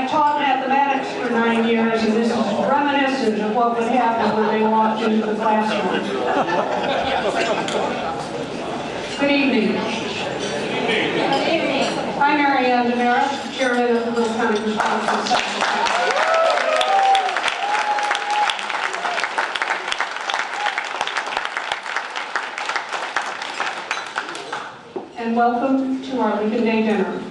taught mathematics for 9 years, and this is reminiscent of what would happen when they walked into the classroom. Good evening. Good evening. I'm Mary Ann DeMera, chairman of the Will County Responsible Section. And welcome to our Lincoln Day dinner.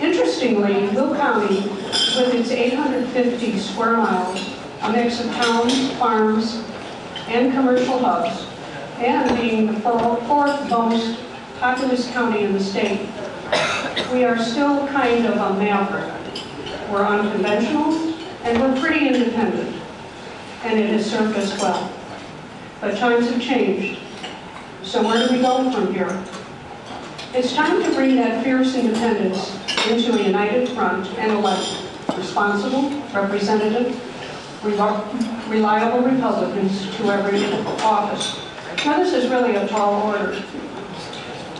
Interestingly, Will County, with its 850 square miles, a mix of towns, farms, and commercial hubs, and being the fourth most populous county in the state, we are still kind of a maverick. We're unconventional, and we're pretty independent, and it has served us well. But times have changed, so where do we go from here? It's time to bring that fierce independence into a united front and elect responsible, representative, reliable Republicans to every office. Now this is really a tall order.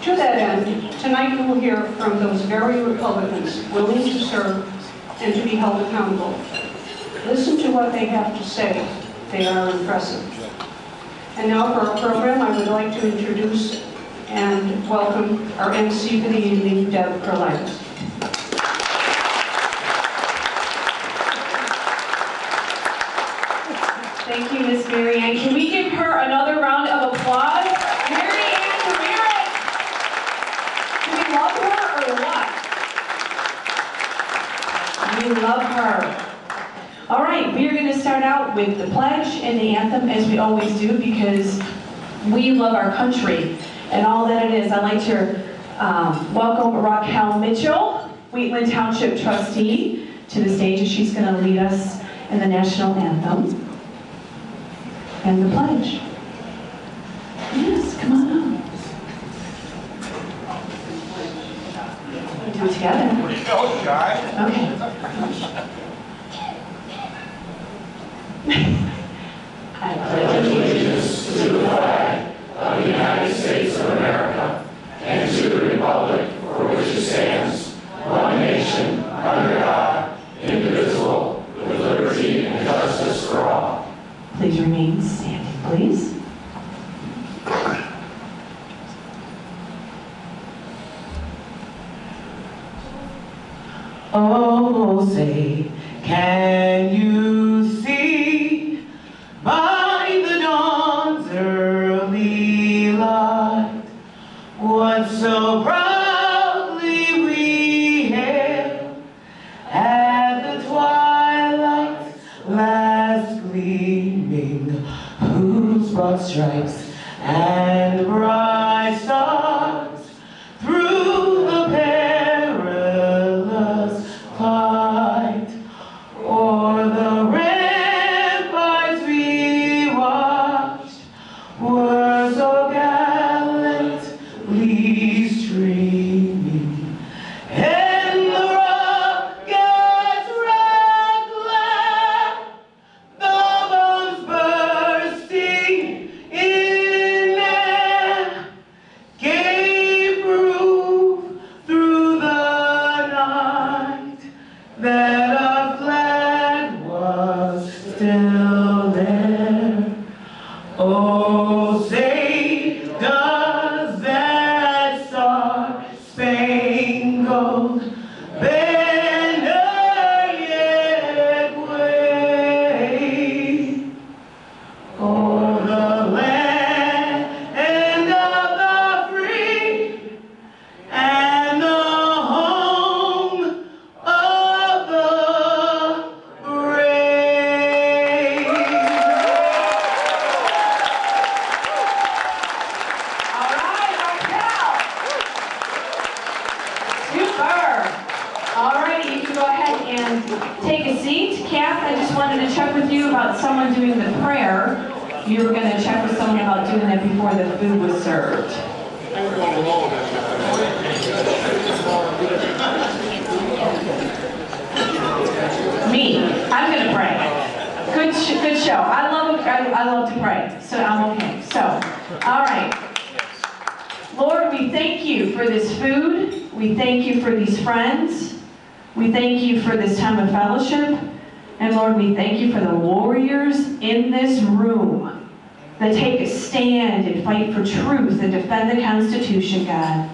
To that end, tonight you will hear from those very Republicans willing to serve and to be held accountable. Listen to what they have to say. They are impressive. And now for our program, I would like to introduce and welcome our MC for the evening, Deb Perlitis. Thank you, Miss Mary Ann. Can we give her another round of applause? Mary Ann DeMera. Do we love her or what? We love her. All right, we are going to start out with the pledge and the anthem, as we always do, because we love our country and all that it is. I'd like to welcome Raquel Mitchell, Wheatland Township trustee, to the stage, and she's going to lead us in the national anthem and the pledge. Yes, come on up. We do it together. Okay. I pledge allegiance to the flag of the United States of America and to the republic for which it stands, one nation, under God, indivisible, with liberty and justice for all. Please remain standing, please. Oh, say, can you see by the dawn's early light what so proudly we hailed at the twilight's last gleaming, whose broad stripes and bright stars through the perilous fight o'er the ramparts we watched were so gallantly streaming, and the rocket's red glare, the bombs bursting in air, gave proof through the night that our flag was still there. Oh, say, does that star-spangled banner yet wave o'er the land of the free and the home of the brave? All right, Raquel. Super. All right, you can go ahead and take a seat. Kath, I just wanted to check with you about someone doing the prayer. You were going to check with someone about doing that before the food was served. Me, I'm going to pray. Good show. I love to pray, so I'm okay. So, all right. Lord, we thank you for this food. We thank you for these friends. We thank you for this time of fellowship. And Lord, we thank you for the warriors in this room that take a stand and fight for truth and defend the Constitution, God.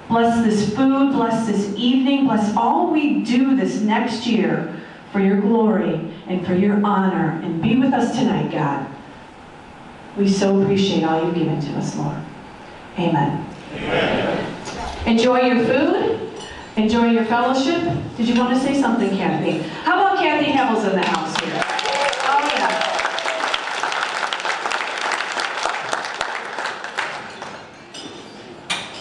Bless this food, bless this evening, bless all we do this next year for your glory and for your honor. And be with us tonight, God. We so appreciate all you've given to us, Lord. Amen. Amen. Enjoy your food. Enjoy your fellowship. Did you want to say something, Kathy? How about Kathy Hamill's in the house here? Oh, yeah.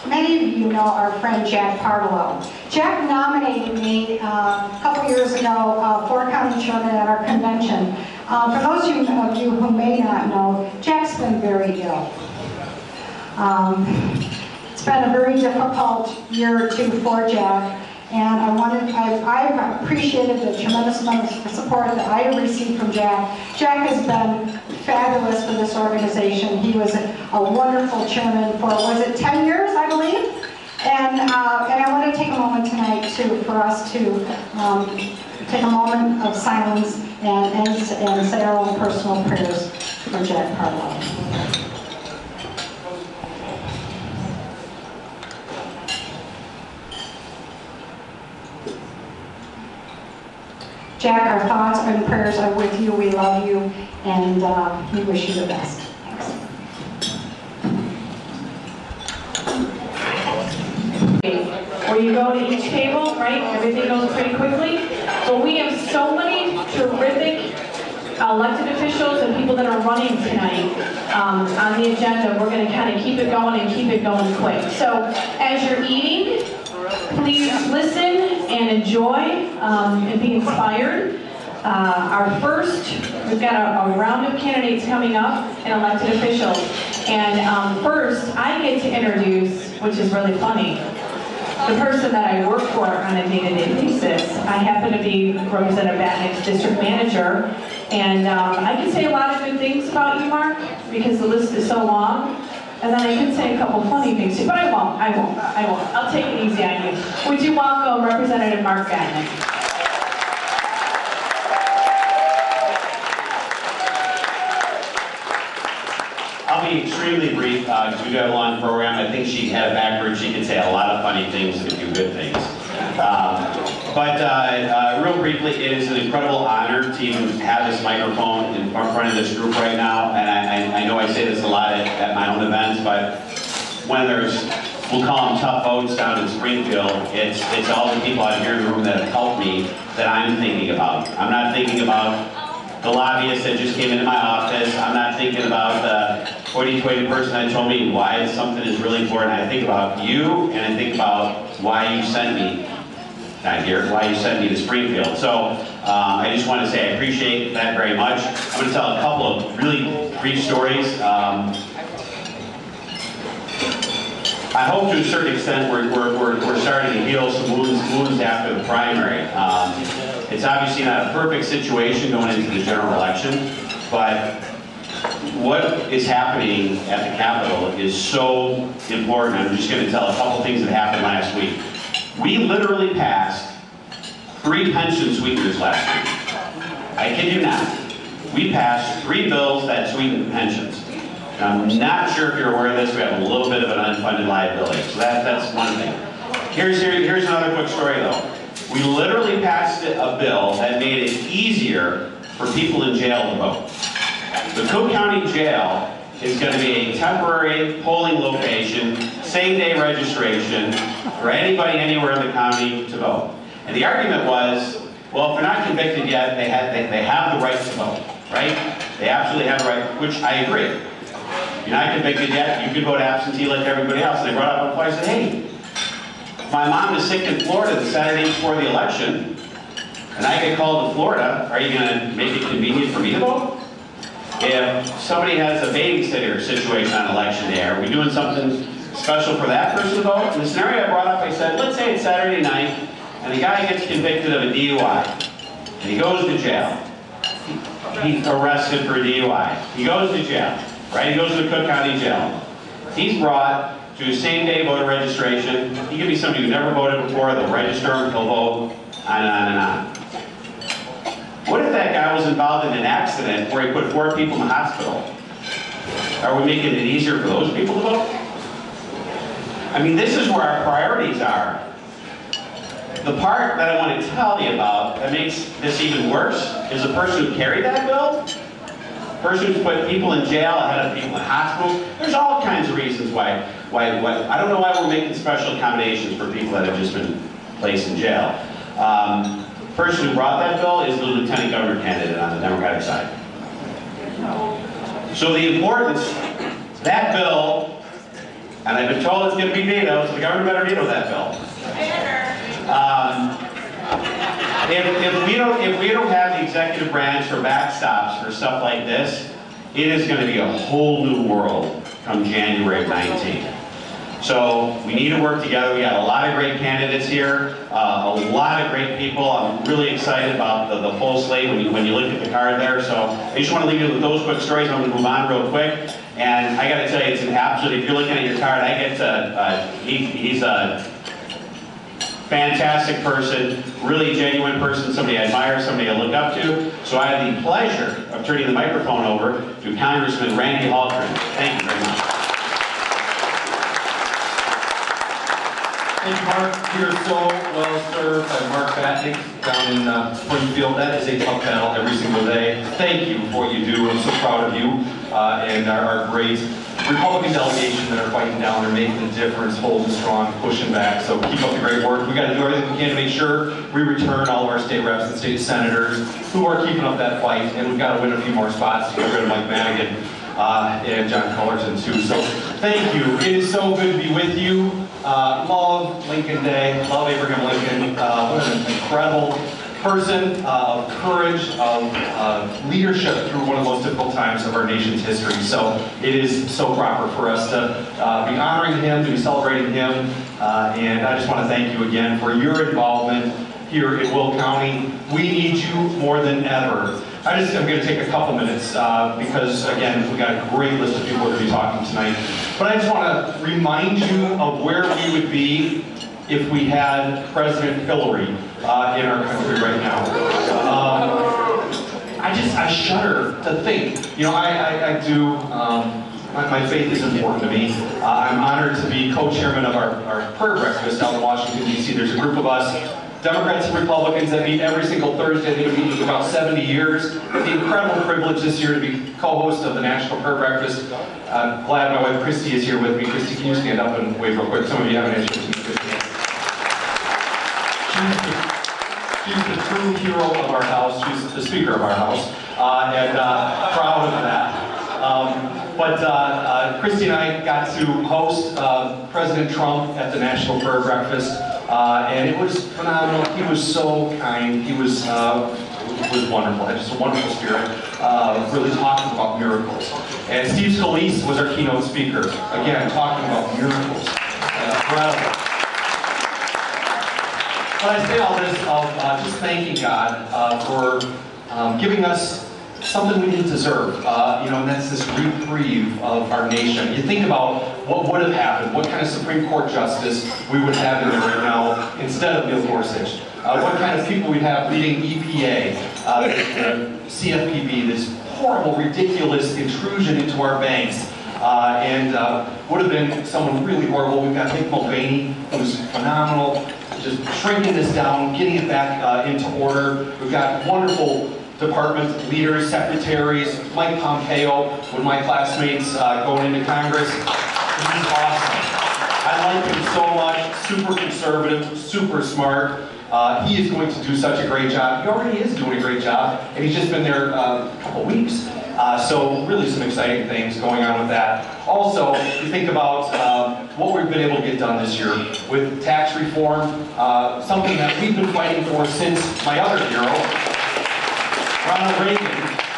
Many of you know our friend Jack Parlow. Jack nominated me a couple years ago for county chairman at our convention. For those of you who may not know, Jack's been very ill. It's been a very difficult year or two for Jack, and I've appreciated the tremendous amount of support that I have received from Jack. Jack has been fabulous for this organization. He was a wonderful chairman for, was it 10 years, I believe? And I want to take a moment tonight for us to take a moment of silence and say our own personal prayers for Jack Parlow. Jack, our thoughts and prayers are with you. We love you, and we wish you the best. Thanks. Where you go to each table, right? Everything goes pretty quickly. But we have so many terrific elected officials and people that are running tonight on the agenda. We're going to kind of keep it going and keep it going quick. So as you're eating, please listen and enjoy and be inspired. We've got a round of candidates coming up and elected officials. And first, I get to introduce, which is really funny, the person that I work for on a day-to-day basis. I happen to be Representative Batnick's district manager. And I can say a lot of good things about you, Mark, because the list is so long. And then I could say a couple funny things too, but I won't. I'll take it easy on you. Would you welcome Representative Mark Batnick? I'll be extremely brief because we got a long program. I think she had it backwards. She can say a lot of funny things and a few good things. But real briefly, it is an incredible honor to even have this microphone in front of this group right now. And I know I say this a lot at my own events, but when there's, we'll call them tough votes down in Springfield, it's all the people out here in the room that have helped me that I'm thinking about. I'm not thinking about the lobbyist that just came into my office. I'm not thinking about the hoity-toity person that told me why something is really important. I think about you, and I think about why you sent me not here, why you sent me to Springfield. So I just want to say I appreciate that very much. I'm going to tell a couple of really brief stories. I hope to a certain extent we're starting to heal some wounds after the primary. It's obviously not a perfect situation going into the general election, but what is happening at the Capitol is so important. I'm just going to tell a couple things that happened last week. We literally passed 3 pension sweeteners last week. I kid you not. We passed 3 bills that sweeten pensions. Now, I'm not sure if you're aware of this. We have a little bit of an unfunded liability. So that's one thing. Here's another quick story, though. We literally passed a bill that made it easier for people in jail to vote. The Cook County Jail is going to be a temporary polling location, same-day registration for anybody anywhere in the county to vote. And the argument was, well, if they're not convicted yet, they have the right to vote, right? They absolutely have the right, which I agree. If you're not convicted yet, you can vote absentee like everybody else. And they brought up a point and said, hey, my mom is sick in Florida the Saturday before the election, and I get called to Florida, are you going to make it convenient for me to vote? If somebody has a babysitter situation on election day, are we doing something special for that person to vote? In the scenario I brought up, I said, let's say it's Saturday night, and the guy gets convicted of a DUI, and he goes to jail. He's arrested for a DUI. He goes to jail, right? He goes to the Cook County Jail. He's brought do same-day voter registration. He could be somebody who never voted before, they'll register him, he'll vote, on and on and on. What if that guy was involved in an accident where he put 4 people in the hospital? Are we making it easier for those people to vote? I mean, this is where our priorities are. The part that I want to tell you about that makes this even worse is the person who carried that bill, the person who's put people in jail ahead of people in hospitals. There's all kinds of reasons why I don't know why we're making special accommodations for people that have just been placed in jail. The person who brought that bill is the lieutenant governor candidate on the Democratic side. So the importance, that bill, and I've been told it's going to be vetoed, so the governor better veto that bill. If we don't have the executive branch for backstops for stuff like this, it is going to be a whole new world come January of 19. So we need to work together. We got a lot of great candidates here, a lot of great people. I'm really excited about the full slate when you look at the card there. So I just want to leave you with those quick stories. I'm going to move on real quick. And I got to tell you, it's an absolute, if you're looking at your card, I get to, he's a fantastic person, really genuine person, somebody I admire, somebody I look up to. So I have the pleasure of turning the microphone over to Congressman Randy Haltren. Thank you very much. Thank you, Mark. We are so well served by Mark Batnick down in Springfield. That is a tough battle every single day. Thank you for what you do. I'm so proud of you and our great Republican delegation that are fighting down. They're making a difference, holding strong, pushing back. So keep up the great work. We got to do everything we can to make sure we return all of our state reps and state senators who are keeping up that fight. And we've got to win a few more spots to get rid of Mike Madigan and John Cullerton too. So thank you. It is so good to be with you. Love Lincoln Day. Love Abraham Lincoln. What an incredible person of courage, of leadership through one of the most difficult times of our nation's history. So it is so proper for us to be honoring him, to be celebrating him, and I just want to thank you again for your involvement here in Will County. We need you more than ever. I'm going to take a couple minutes because, again, we've got a great list of people that will be talking tonight. But I just want to remind you of where we would be if we had President Hillary in our country right now. I shudder to think. You know, I do. My faith is important to me. I'm honored to be co-chairman of our prayer breakfast out in Washington, D.C. There's a group of us, Democrats and Republicans, that meet every single Thursday. They've been meeting for about 70 years. The incredible privilege this year to be co-host of the National Prayer Breakfast. I'm glad my wife Christy is here with me. Christy, can you stand up and wave real quick? Some of you haven't had a chance to meet Christy. She's the true hero of our house. She's the speaker of our house, and proud of that. But Christy and I got to host President Trump at the National Prayer Breakfast, and it was phenomenal. He was so kind. He was wonderful. Had just a wonderful spirit, really talking about miracles. And Steve Scalise was our keynote speaker, again, talking about miracles. Incredible. But I say all this of just thanking God for giving us something we didn't deserve, and that's this reprieve of our nation. You think about what would have happened, what kind of Supreme Court justice we would have in there right now instead of Neil Gorsuch, what kind of people we'd have leading EPA, CFPB, this horrible, ridiculous intrusion into our banks, and would have been someone really horrible. We've got Mick Mulvaney, who's phenomenal, just shrinking this down, getting it back into order. We've got wonderful department leaders, secretaries, Mike Pompeo, one of my classmates going into Congress. He's awesome. I like him so much, super conservative, super smart. He is going to do such a great job. He already is doing a great job, and he's just been there a couple weeks. So really some exciting things going on with that. Also, you think about what we've been able to get done this year with tax reform, something that we've been fighting for since my other hero, Ronald Reagan,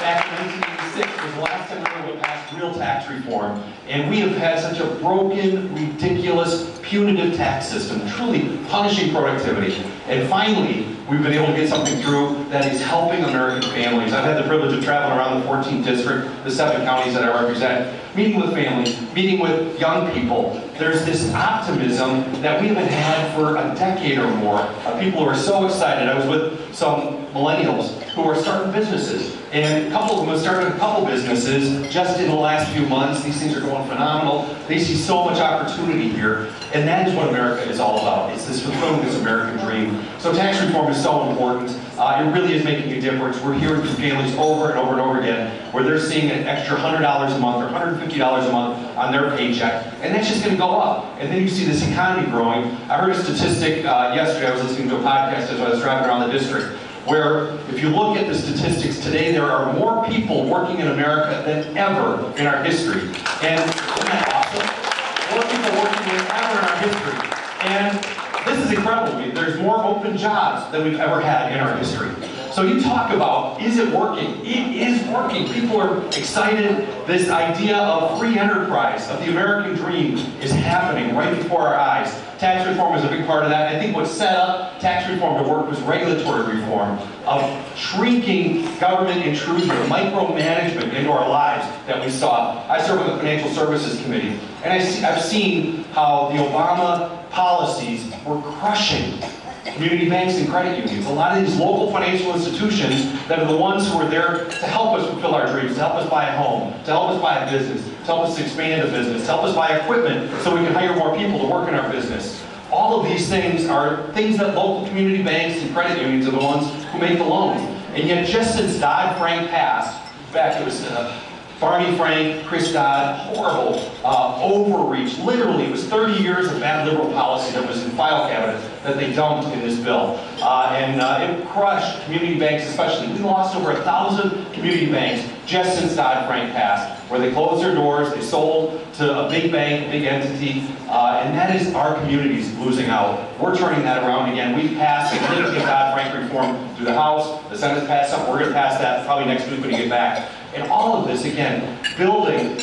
back in 1986, was the last time we were able to pass real tax reform. And we have had such a broken, ridiculous, punitive tax system, truly punishing productivity. And finally, we've been able to get something through that is helping American families. I've had the privilege of traveling around the 14th district, the 7 counties that I represent, meeting with families, meeting with young people. There's this optimism that we haven't had for a decade or more. People who are so excited. I was with some millennials who are starting businesses, and a couple of them have started a couple businesses just in the last few months. These things are going phenomenal. They see so much opportunity here, and that is what America is all about. It's this fulfilling this American dream. So tax reform is so important. It really is making a difference. We're hearing from families over and over and over again where they're seeing an extra $100 a month or $150 a month on their paycheck, and that's just going to go up. And then you see this economy growing. I heard a statistic yesterday. I was listening to a podcast as I was driving around the district, where if you look at the statistics today, there are more people working in America than ever in our history. And isn't that awesome? More people working than ever in our history. And this is incredible to me. There's more open jobs than we've ever had in our history. So you talk about, is it working? It is working. People are excited. This idea of free enterprise, of the American dream, is happening right before our eyes. Tax reform is a big part of that. I think what set up tax reform to work was regulatory reform, of shrinking government intrusion, micromanagement into our lives that we saw. I serve on the Financial Services Committee, and I've seen how the Obama policies were crushing community banks and credit unions. A lot of these local financial institutions that are the ones who are there to help us fulfill our dreams, to help us buy a home, to help us buy a business, to help us expand a business, to help us buy equipment so we can hire more people to work in our business. All of these things are things that local community banks and credit unions are the ones who make the loans. And yet just since Dodd-Frank passed, in fact it was Barney Frank, Chris Dodd, horrible overreach. Literally, it was 30 years of bad liberal policy that was in file cabinet that they dumped in this bill. And it crushed community banks especially. We lost over 1,000 community banks just since Dodd-Frank passed, where they closed their doors, they sold to a big bank, a big entity, and that is our communities losing out. We're turning that around again. We've passed significant Dodd-Frank reform through the House. The Senate's passed something. We're going to pass that probably next week when you get back. And all of this, again, building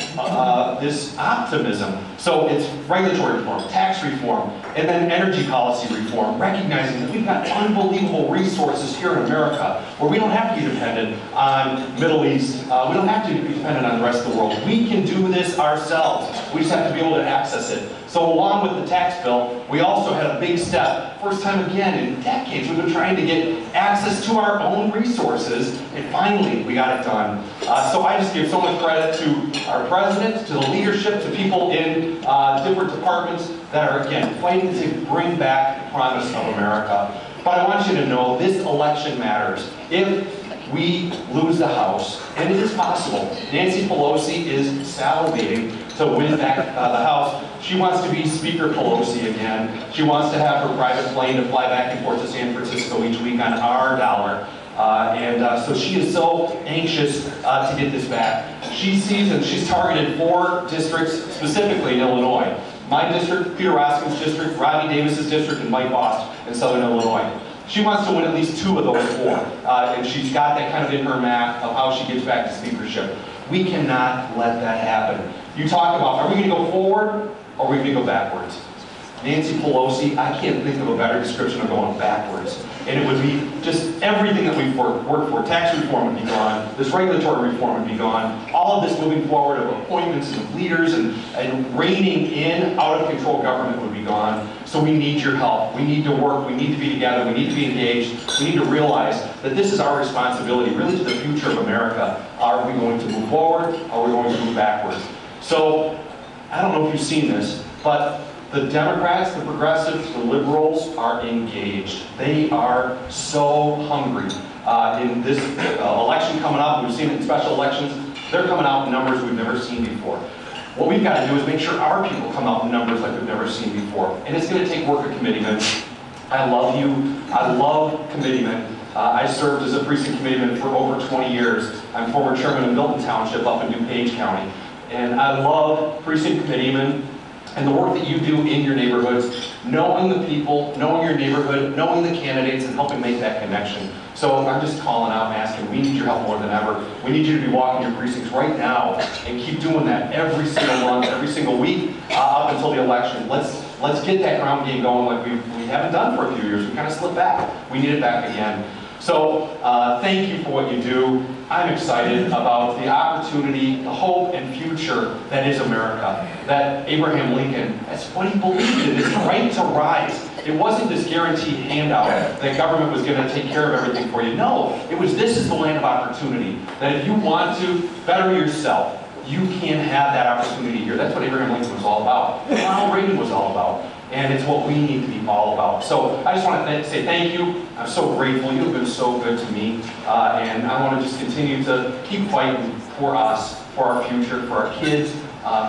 this optimism. So it's regulatory reform, tax reform, and then energy policy reform, recognizing that we've got unbelievable resources here in America where we don't have to be dependent on Middle East. We don't have to be dependent on the rest of the world. We can do this ourselves. We just have to be able to access it. So along with the tax bill, we also had a big step. First time again in decades, we've been trying to get access to our own resources, and finally we got it done. So I just give so much credit to our president, to the leadership, to people in different departments that are, again, fighting to bring back the promise of America. But I want you to know this election matters. If we lose the House, and it is possible, Nancy Pelosi is salivating to win back the House. She wants to be Speaker Pelosi again. She wants to have her private plane to fly back and forth to San Francisco each week on our dollar. So she is so anxious to get this back. She sees, and she's targeted 4 districts specifically in Illinois. My district, Peter Roskin's district, Rodney Davis's district, and Mike Bost in Southern Illinois. She wants to win at least 2 of those 4, and she's got that kind of in her map of how she gets back to speakership. We cannot let that happen. You talk about, are we going to go forward, or are we going to go backwards? Nancy Pelosi, I can't think of a better description of going backwards. And it would be just everything that we've worked for. Tax reform would be gone. This regulatory reform would be gone. All of this moving forward of appointments and leaders and reining in out-of-control government would be gone. So we need your help. We need to work. We need to be together. We need to be engaged. We need to realize that this is our responsibility, really, to the future of America. Are we going to move forward? Or are we going to move backwards? So, I don't know if you've seen this, but the Democrats, the progressives, the liberals are engaged. They are so hungry. In this election coming up, we've seen it in special elections, they're coming out in numbers we've never seen before. What we've got to do is make sure our people come out in numbers like we've never seen before. And it's going to take work of committeemen. I love you. I love committeemen. I served as a precinct committeeman for over 20 years. I'm former chairman of Milton Township up in DuPage County. And I love precinct committeemen and the work that you do in your neighborhoods, knowing the people, knowing your neighborhood, knowing the candidates, and helping make that connection. So I'm just calling out and asking, we need your help more than ever. We need you to be walking your precincts right now and keep doing that every single month, every single week, up until the election. Let's get that ground game going like we haven't done for a few years. We kind of slipped back. We need it back again. So thank you for what you do. I'm excited about the opportunity, the hope and future that is America. That Abraham Lincoln, that's what he believed in, his right to rise. It wasn't this guaranteed handout that government was going to take care of everything for you. No, it was this is the land of opportunity. That if you want to better yourself, you can have that opportunity here. That's what Abraham Lincoln was all about. Ronald Reagan was all about. And it's what we need to be all about. So I just want to say thank you. I'm so grateful. You've been so good to me. And I want to just continue to keep fighting for us, for our future, for our kids,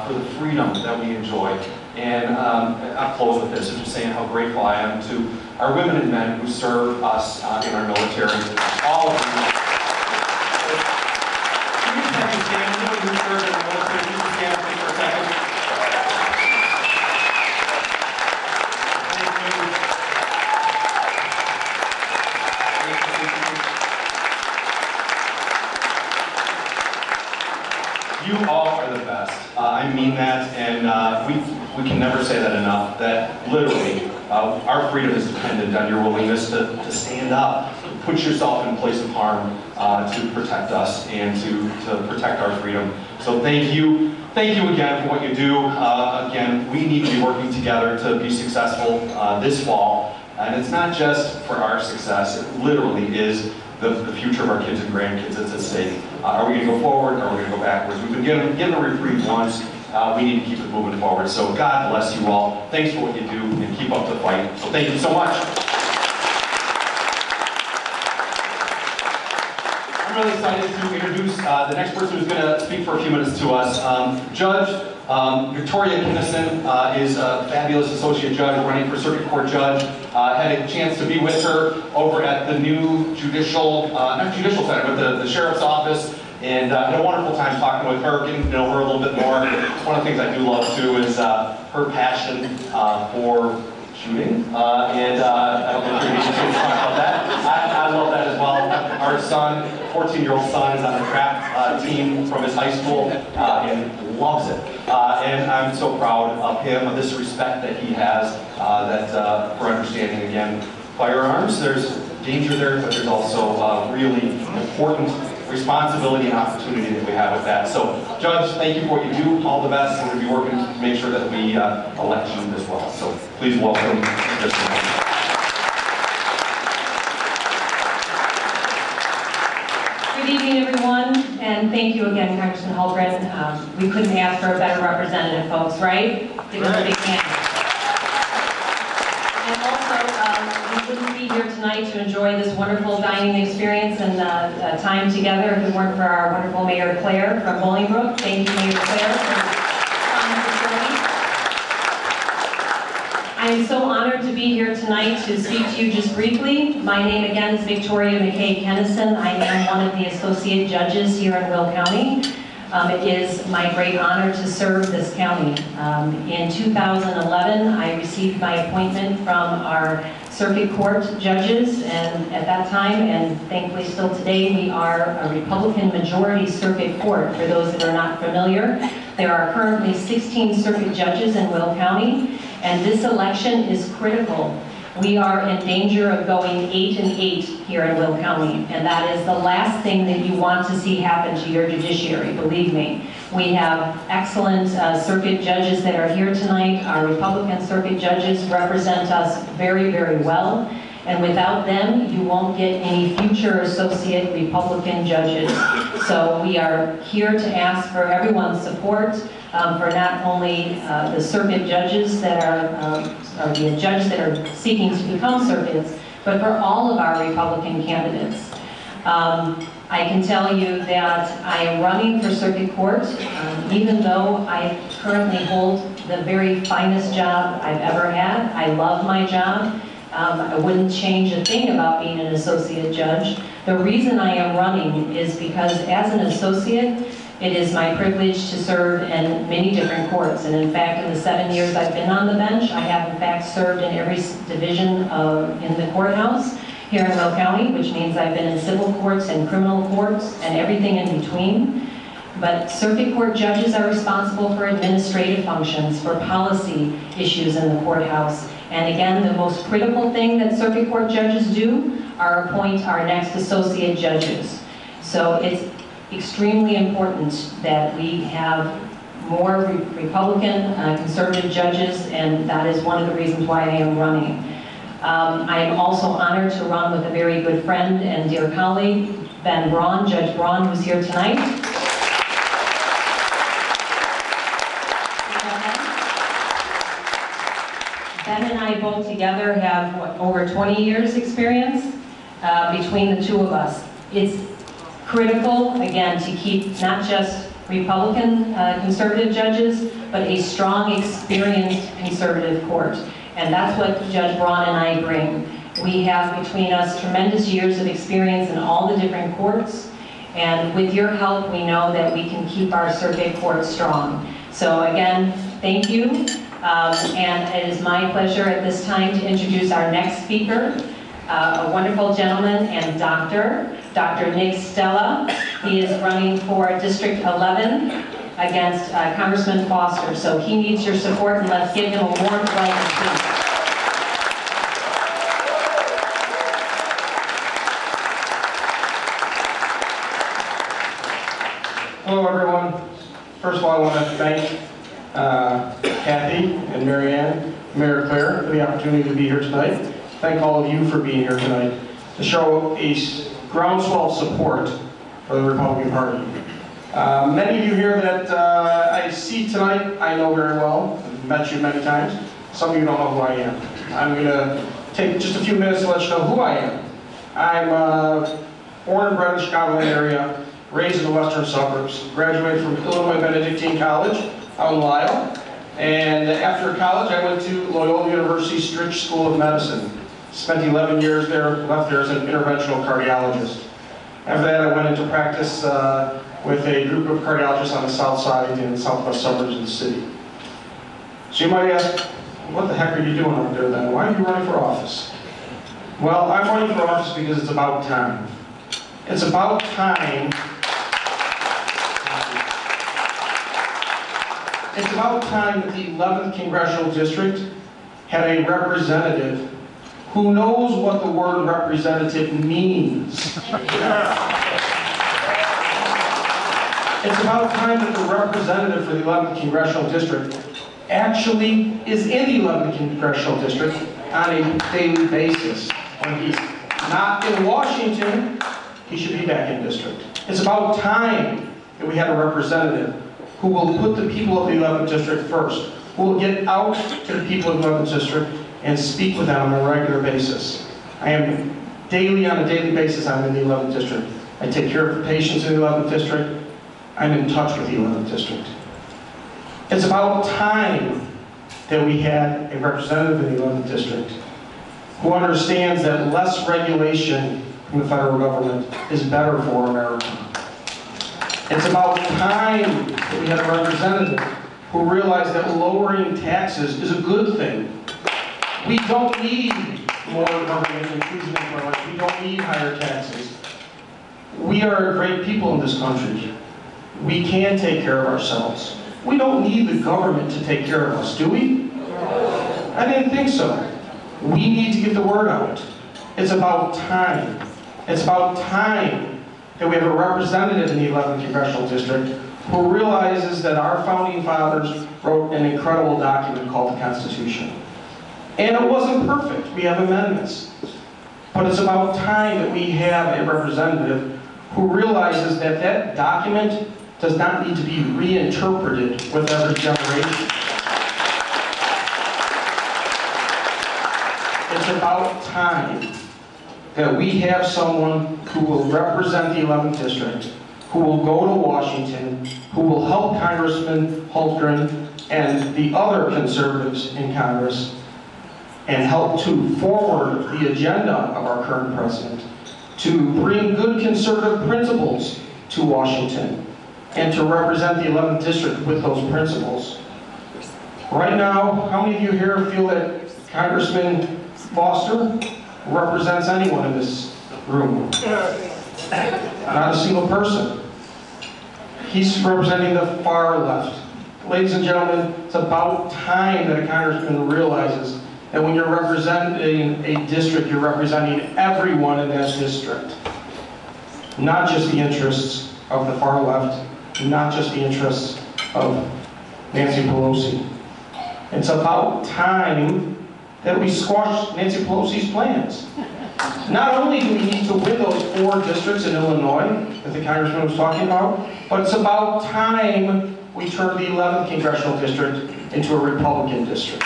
for the freedom that we enjoy. And I'll close with this, just saying how grateful I am to our women and men who serve us in our military. All of you. Can you have me stand? Anybody who served in the military, can you stand with me for a second? You all are the best. I mean that, and we can never say that enough, that literally our freedom is dependent on your willingness to stand up, to put yourself in a place of harm to protect us and to protect our freedom. So thank you. Thank you again for what you do. Again, we need to be working together to be successful this fall. And it's not just for our success, it literally is the future of our kids and grandkids that's at stake. Are we going to go forward or are we going to go backwards? We've been given a reprieve once. We need to keep it moving forward. So God bless you all. Thanks for what you do and keep up the fight. So thank you so much. I'm really excited to introduce the next person who's going to speak for a few minutes to us. Judge Victoria Kinnison is a fabulous associate judge running for circuit court judge. Had a chance to be with her over at the new judicial, not judicial center, but the sheriff's office, and had a wonderful time talking with her, getting to know her a little bit more. One of the things I do love too is her passion for shooting, and I don't know if you're going to talk about that. I love that as well. Our son, 14-year-old son, is on the trap team from his high school and loves it. And I'm so proud of him, of this respect that he has, for understanding, again, firearms. There's danger there, but there's also really important responsibility and opportunity that we have with that. So, Judge, thank you for what you do. All the best. We're going to be working to make sure that we elect you as well. So, please welcome Mr. Good evening, everyone, and thank you again, Congressman Hultgren. We couldn't ask for a better representative, folks, right? Give us a big hand. And also, we wouldn't be here tonight to enjoy this wonderful dining experience and time together if it weren't for our wonderful Mayor Claire from Bolingbrook. Thank you, Mayor Claire, for I am so honored to be here tonight to speak to you just briefly. My name again is Victoria McKay Kennison. I am one of the associate judges here in Will County. It is my great honor to serve this county. In 2011, I received my appointment from our circuit court judges, and at that time, and thankfully still today, we are a Republican majority circuit court. For those that are not familiar, there are currently 16 circuit judges in Will County, and this election is critical. We are in danger of going 8-8 here in Will County, and that is the last thing that you want to see happen to your judiciary, believe me. We have excellent circuit judges that are here tonight. Our Republican circuit judges represent us very, very well, and without them, you won't get any future associate Republican judges. So we are here to ask for everyone's support for not only the circuit judges that are the judges that are seeking to become circuits, but for all of our Republican candidates. I can tell you that I am running for circuit court, even though I currently hold the very finest job I've ever had. I love my job. I wouldn't change a thing about being an associate judge. The reason I am running is because as an associate, it is my privilege to serve in many different courts. And in fact, in the 7 years I've been on the bench, I have in fact served in every division in the courthouse here in Will County, which means I've been in civil courts and criminal courts and everything in between. But circuit court judges are responsible for administrative functions, for policy issues in the courthouse. And again, the most critical thing that circuit court judges do are appoint our next associate judges. So it's extremely important that we have more Republican, conservative judges, and that is one of the reasons why I am running. I am also honored to run with a very good friend and dear colleague, Braun, Judge Braun, who's here tonight. Ben and I both together have over 20 years experience between the two of us. It's critical, again, to keep not just Republican conservative judges, but a strong, experienced conservative court. And that's what Judge Braun and I bring. We have between us tremendous years of experience in all the different courts, and with your help, we know that we can keep our circuit court strong. So again, thank you. And it is my pleasure at this time to introduce our next speaker, a wonderful gentleman and Dr. Nick Stella. He is running for District 11 against Congressman Foster. So he needs your support, and let's give him a warm welcome, please. Hello, everyone. First of all, I want to thank Kathy and Marianne, Mayor Claire, for the opportunity to be here tonight. Thank all of you for being here tonight to show a groundswell of support for the Republican Party. Many of you here that I see tonight, I know very well. I've met you many times. Some of you don't know who I am. I'm going to take just a few minutes to let you know who I am. I'm born and bred in the Chicagoland area, raised in the western suburbs, graduated from Illinois Benedictine College out in Lisle, and after college I went to Loyola University Stritch School of Medicine. Spent 11 years there, left there as an interventional cardiologist. After that I went into practice with a group of cardiologists on the south side and southwest suburbs of the city. So you might ask, what the heck are you doing over there then? Why are you running for office? Well, I'm running for office because it's about time. It's about time. It's about time that the 11th Congressional District had a representative who knows what the word representative means. It's about time that the representative for the 11th Congressional District actually is in the 11th Congressional District on a daily basis. When he's not in Washington, he should be back in district. It's about time that we had a representative who will put the people of the 11th District first, who will get out to the people of the 11th District and speak with them on a regular basis. I am on a daily basis, I'm in the 11th District. I take care of the patients in the 11th District. I'm in touch with the 11th District. It's about time that we had a representative in the 11th District who understands that less regulation from the federal government is better for America. It's about time that we had a representative who realized that lowering taxes is a good thing. We don't need more government intrusion into our life. We don't need higher taxes. We are great people in this country. We can take care of ourselves. We don't need the government to take care of us, do we? I didn't think so. We need to get the word out. It's about time. It's about time that we have a representative in the 11th Congressional District who realizes that our founding fathers wrote an incredible document called the Constitution. And it wasn't perfect. We have amendments. But it's about time that we have a representative who realizes that that document does not need to be reinterpreted with every generation. It's about time that we have someone who will represent the 11th District, who will go to Washington, who will help Congressman Hultgren and the other conservatives in Congress and help to forward the agenda of our current president, to bring good conservative principles to Washington, and to represent the 11th District with those principles. Right now, how many of you here feel that Congressman Foster represents anyone in this room? Not a single person. He's representing the far left. Ladies and gentlemen, it's about time that a congressman realizes that when you're representing a district, you're representing everyone in that district. Not just the interests of the far left, not just the interests of Nancy Pelosi. It's about time that we squash Nancy Pelosi's plans. Not only do we need to win those 4 districts in Illinois that the congressman was talking about, but it's about time we turn the 11th congressional district into a Republican district.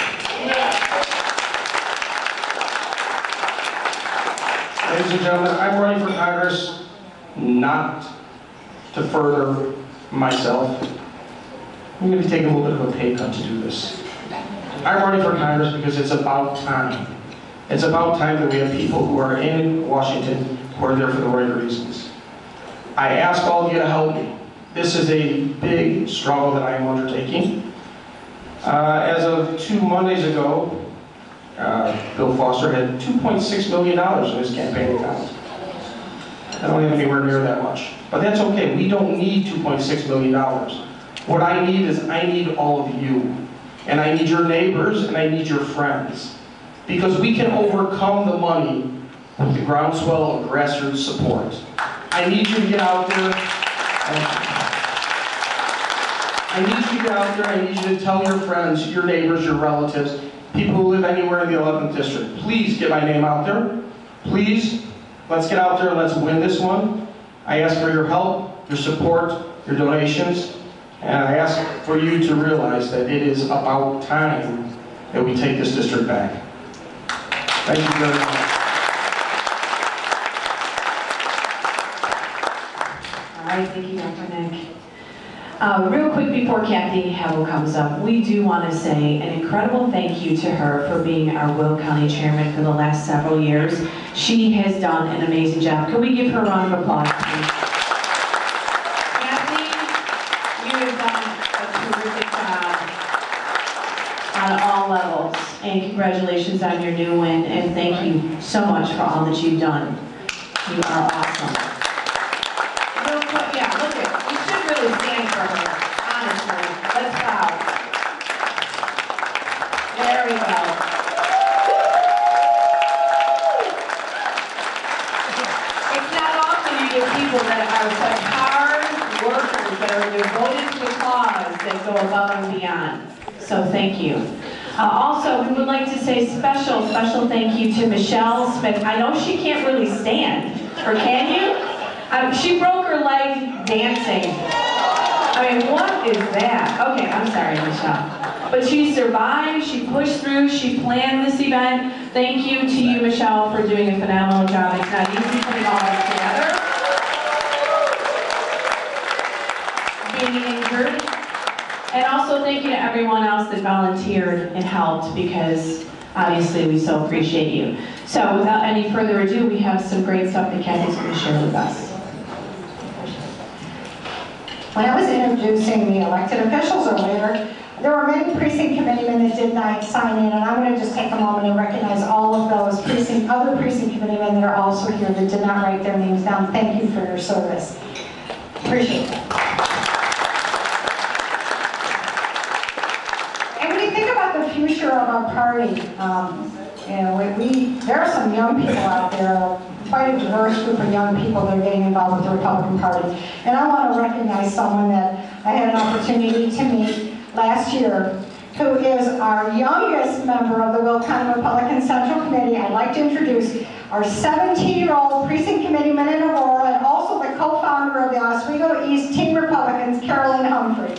Ladies and gentlemen, I'm running for Congress not to further myself. I'm going to be taking a little bit of a pay cut to do this. I'm running for Congress because it's about time. It's about time that we have people who are in Washington who are there for the right reasons. I ask all of you to help me. This is a big struggle that I am undertaking. As of 2 Mondays ago, Bill Foster had $2.6 million in his campaign account. I don't have anywhere near that much. But that's okay. We don't need $2.6 million. What I need is I need all of you. And I need your neighbors and I need your friends. Because we can overcome the money with the groundswell of grassroots support. I need you to get out there. I need you to get out there. I need you to tell your friends, your neighbors, your relatives, people who live anywhere in the 11th district. Please get my name out there. Please, let's get out there and let's win this one. I ask for your help, your support, your donations, and I ask for you to realize that it is about time that we take this district back. Thank you very much. All right, thank you, Dr. Nick. Real quick before Kathy Hevel comes up, we do want to say an incredible thank you to her for being our Will County Chairman for the last several years. She has done an amazing job. Can we give her a round of applause, please? Kathy, you have done a terrific job on all levels, and congratulations on your new win, and thank you so much for all that you've done. You are awesome. Real quick, yeah, look at, you should really stand for her, honestly. Let's bow. There we go. It's not often you get people that are such hard workers, that are devoted to the cause, that go above and beyond. So thank you. Also, we would like to say special thank you to Michelle Smith. I know she can't really stand, or can you? She broke her leg dancing. I mean, what is that? Okay, I'm sorry, Michelle. But she survived, she pushed through, she planned this event. Thank you to you, Michelle, for doing a phenomenal job. It's not easy putting all this together. Being injured. And also thank you to everyone else that volunteered and helped, because obviously we so appreciate you. So without any further ado, we have some great stuff that Kathy's going to share with us. When I was introducing the elected officials earlier, there were many precinct committeemen that did not sign in, and I'm going to just take a moment and recognize all of those other precinct committeemen that are also here that did not write their names down. Thank you for your service. Appreciate it. The future of our party, there are some young people out there, quite a diverse group of young people that are getting involved with the Republican Party. And I want to recognize someone that I had an opportunity to meet last year, who is our youngest member of the Will County Republican Central Committee. I'd like to introduce our 17-year-old precinct committeeman in Aurora, and also the co-founder of the Oswego East Teen Republicans, Carolyn Humphrey.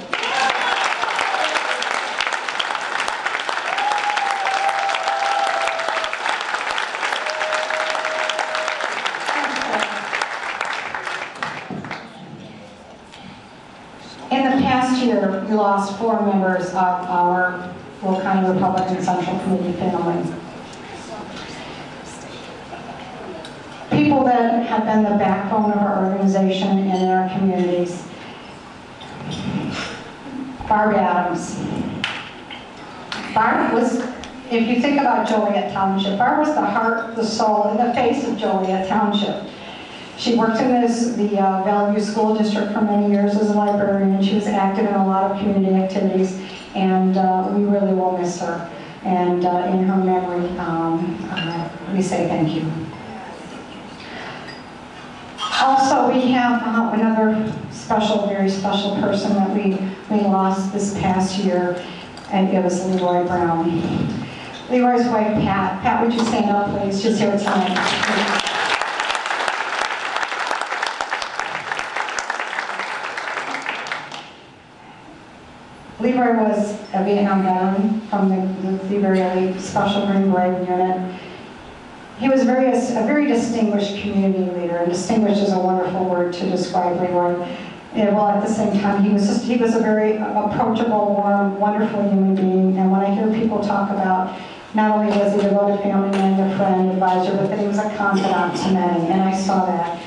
In the past year, we lost 4 members of our Will County Republican Central Committee family. People that have been the backbone of our organization and in our communities. Barb Adams. Barb was, if you think about Joliet Township, Barb was the heart, the soul, and the face of Joliet Township. She worked in the Valley School District for many years as a librarian. She was active in a lot of community activities, and we really will miss her. And in her memory, we say thank you. Also, we have another special, very special person that we lost this past year, and it was Leroy Braun. Leroy's wife, Pat. Pat, would you stand up, please? She's here tonight. Leroy was a Vietnam veteran from the very elite Special Green Beret unit. He was a very distinguished community leader, and distinguished is a wonderful word to describe Leroy. Well, at the same time, he was a very approachable, warm, wonderful human being. And when I hear people talk about not only was he a devoted family man, a friend, advisor, but that he was a confidant to many, and I saw that.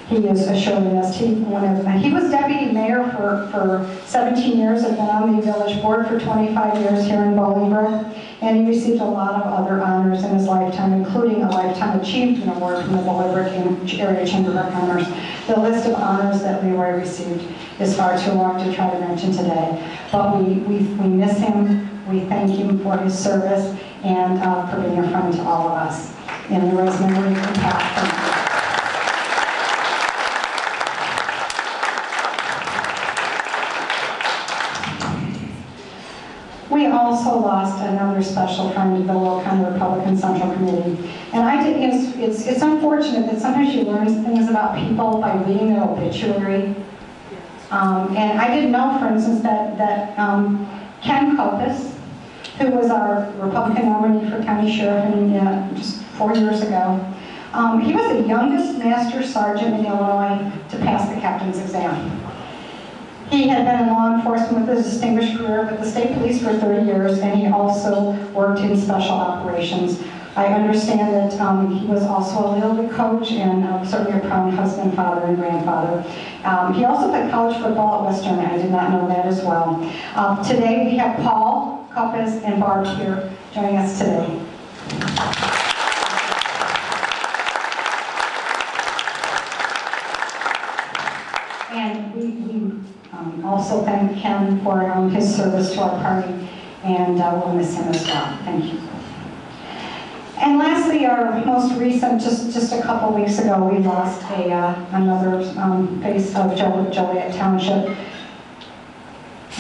He is assuring us. He was deputy mayor for 17 years, had been on the village board for 25 years here in Bolingbrook, and he received a lot of other honors in his lifetime, including a Lifetime Achievement Award from the Bolingbrook Area Chamber of Commerce. The list of honors that Leroy received is far too long to try to mention today, but we miss him. We thank him for his service and for being a friend to all of us. In Leroy's memory, and Pat. We also lost another special friend of the Will County Republican Central Committee. And it's unfortunate that sometimes you learn things about people by reading their obituary. And I didn't know, for instance, that Ken Copus, who was our Republican nominee for county sheriff just 4 years ago, he was the youngest master sergeant in Illinois to pass the captain's exam. He had been in law enforcement with a distinguished career with the state police for 30 years, and he also worked in special operations. I understand that he was also a Little League coach and certainly a proud husband, father, and grandfather. He also played college football at Western. I did not know that as well. Today we have Paul, Copus, and Barb here joining us today. And we also thank Ken for his service to our party, and we'll miss him as well. Thank you. And lastly, our most recent, just a couple weeks ago, we lost another face of Joliet Township,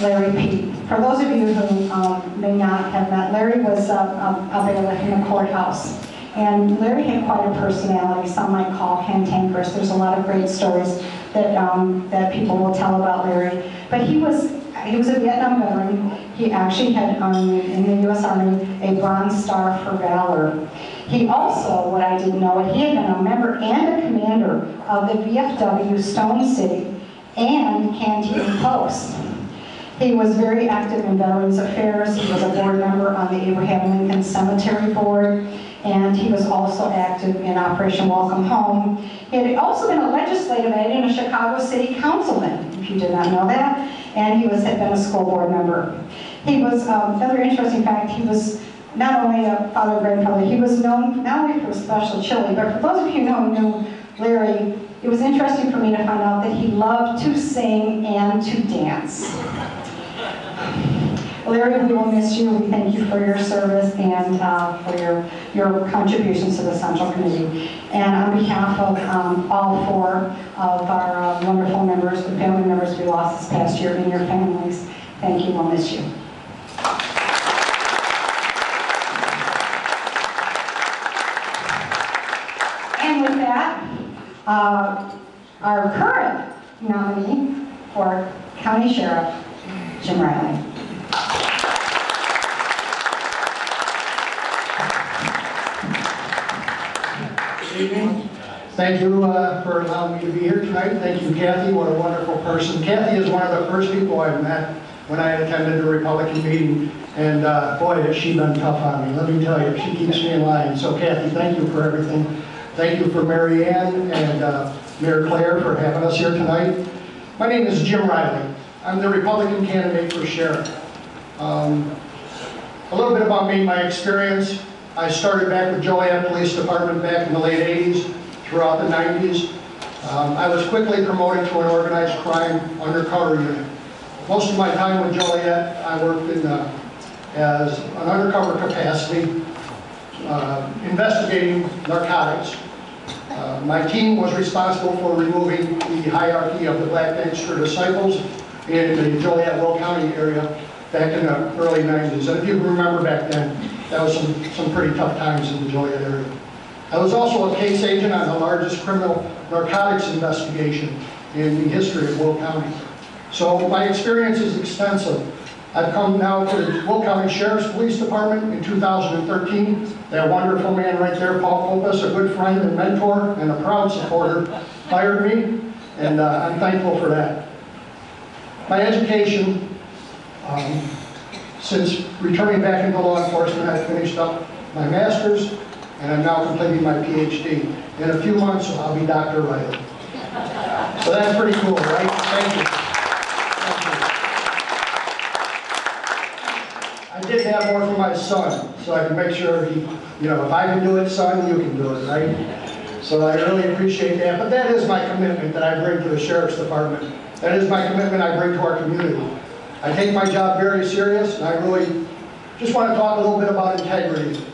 Larry Peete. For those of you who may not have met, Larry was a bailiff in the courthouse. And Larry had quite a personality, some might call cantankerous. There's a lot of great stories that people will tell about Larry. But he was a Vietnam veteran. He actually had in the U.S. Army a Bronze Star for Valor. He also, what I didn't know, he had been a member and a commander of the VFW Stone City and Canteen Post. He was very active in Veterans Affairs. He was a board member on the Abraham Lincoln Cemetery Board, and he was also active in Operation Welcome Home. He had also been a legislative aide and a Chicago City Councilman, if you did not know that, and he had been a school board member. He was, another interesting fact, he was not only a father and grandfather, he was known not only for special chili, but for those of you who knew Larry, it was interesting for me to find out that he loved to sing and to dance. Larry, we will miss you. We thank you for your service and for your contributions to the Central Committee. And on behalf of all four of our wonderful members and family members we lost this past year and your families, thank you. We'll miss you. And with that, our current nominee for County Sheriff, Jim Riley. Good evening. Thank you for allowing me to be here tonight. Thank you, Kathy. What a wonderful person. Kathy is one of the first people I met when I attended a Republican meeting, and boy, has she been tough on me. Let me tell you, she keeps me in line. So, Kathy, thank you for everything. Thank you for Mary Ann and Mayor Claire for having us here tonight. My name is Jim Riley. I'm the Republican candidate for sheriff. A little bit about me, my experience. I started back with Joliet Police Department back in the late 80s, throughout the 90s. I was quickly promoted to an organized crime undercover unit. Most of my time with Joliet, I worked in, as an undercover capacity, investigating narcotics. My team was responsible for removing the hierarchy of the Black Gangster Disciples in the Joliet-Will County area back in the early 90s. And if you remember back then, that was some pretty tough times in the Joliet area. I was also a case agent on the largest criminal narcotics investigation in the history of Will County. So my experience is extensive. I've come now to the Will County Sheriff's Police Department in 2013. That wonderful man right there, Paul Kopus, a good friend and mentor and a proud supporter, hired me, and I'm thankful for that. My education, since returning back into law enforcement, I finished up my master's, and I'm now completing my PhD. In a few months, I'll be Dr. Riley. So that's pretty cool, right? Thank you. I did have more for my son, so I can make sure he, you know, if I can do it, son, you can do it, right? So I really appreciate that. But that is my commitment that I bring to the Sheriff's Department. That is my commitment I bring to our community. I take my job very serious, and I really just want to talk a little bit about integrity.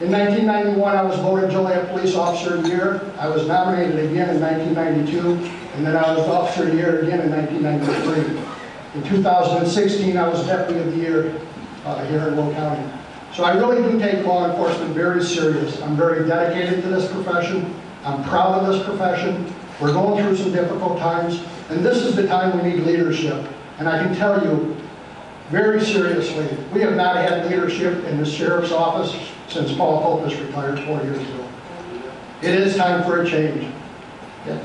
In 1991, I was voted Joliet Police Officer of the Year. I was nominated again in 1992, and then I was Officer of the Year again in 1993. In 2016, I was Deputy of the Year here in Will County. So I really do take law enforcement very serious. I'm very dedicated to this profession. I'm proud of this profession. We're going through some difficult times, and this is the time we need leadership. And I can tell you, very seriously, we have not had leadership in the Sheriff's Office since Paul Kopus retired 4 years ago. It is time for a change.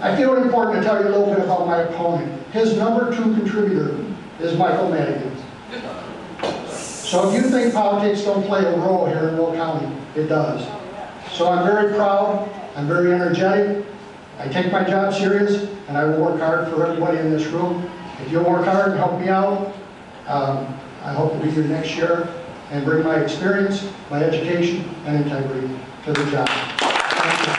I feel it important to tell you a little bit about my opponent. His #2 contributor is Michael Madigan. So if you think politics don't play a role here in Will County, it does. So I'm very proud, I'm very energetic, I take my job serious, and I will work hard for everybody in this room. If you'll work hard and help me out, I hope to be here next year and bring my experience, my education, and integrity to the job. Thank you.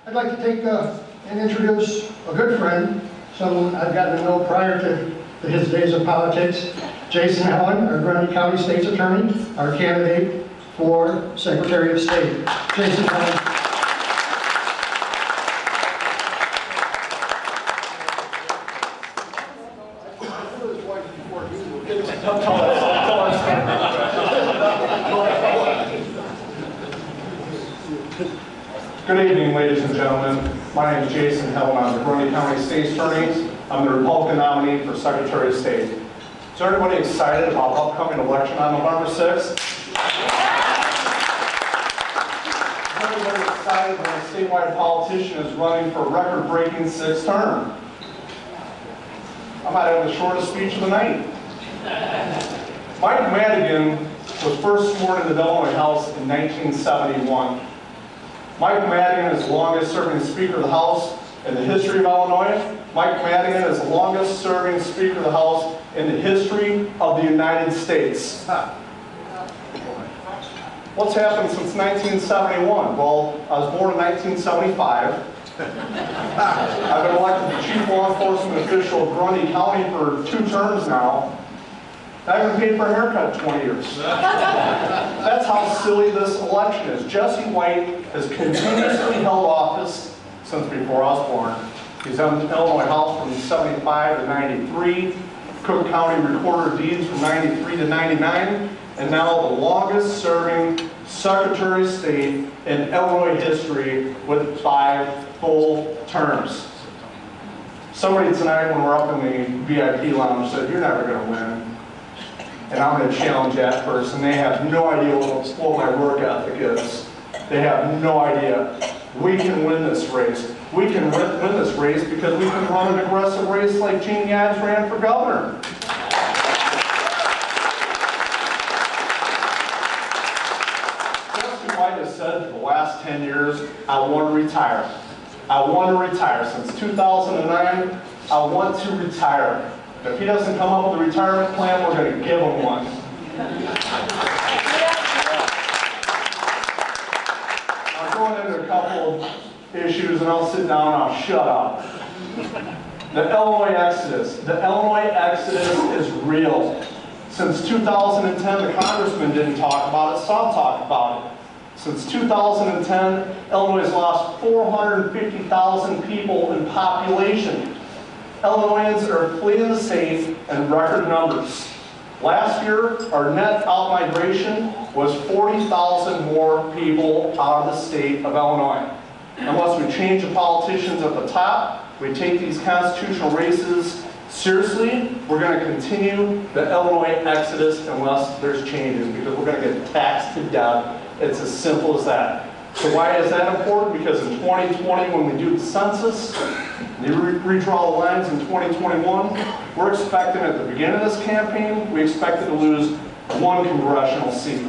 I'd like to take and introduce a good friend, someone I've gotten to know prior to his days of politics, Jason Allen, our Grundy County State's Attorney, our candidate for Secretary of State. Jason Allen. Good evening, ladies and gentlemen. My name is Jason Helen. I'm the Braun County State's Attorney. I'm the Republican nominee for Secretary of State. Is everybody excited about the upcoming election on November 6th? Is everybody excited when a statewide politician is running for a record-breaking 6th term? I might have the shortest speech of the night. Mike Madigan was first sworn into the Illinois House in 1971. Mike Madigan is the longest-serving Speaker of the House in the history of Illinois. Mike Madigan is the longest-serving Speaker of the House in the history of the United States. What's happened since 1971? Well, I was born in 1975. I've been elected the Chief Law Enforcement Official of Grundy County for 2 terms now. I haven't paid for a haircut in 20 years. That's how silly this election is. Jesse White has continuously held office since before I was born. He's on the Illinois House from 75 to 93, Cook County Recorder of Deeds from 93 to 99, and now the longest serving Secretary of State in Illinois history with 5 full terms. Somebody tonight when we're up in the VIP lounge said, "You're never going to win." And I'm going to challenge that person. They have no idea what my work ethic is. They have no idea. We can win this race. We can win this race because we can run an aggressive race like Jeanne Ives ran for governor. Jesse White has said for the last 10 years, I want to retire. I want to retire. Since 2009, I want to retire. If he doesn't come up with a retirement plan, we're going to give him one. I'm going into a couple of issues, and I'll sit down and I'll shut up. The Illinois exodus. The Illinois exodus is real. Since 2010, the congressman didn't talk about it, some talk about it. Since 2010, Illinois has lost 450,000 people in population. Illinoisans are fleeing the state in record numbers. Last year, our net out-migration was 40,000 more people out of the state of Illinois. Unless we change the politicians at the top, we take these constitutional races seriously, we're going to continue the Illinois exodus unless there's changes, because we're going to get taxed to death. It's as simple as that. So why is that important? Because in 2020, when we do the census, and you redraw the lines in 2021, we're expecting at the beginning of this campaign, we expected to lose 1 congressional seat.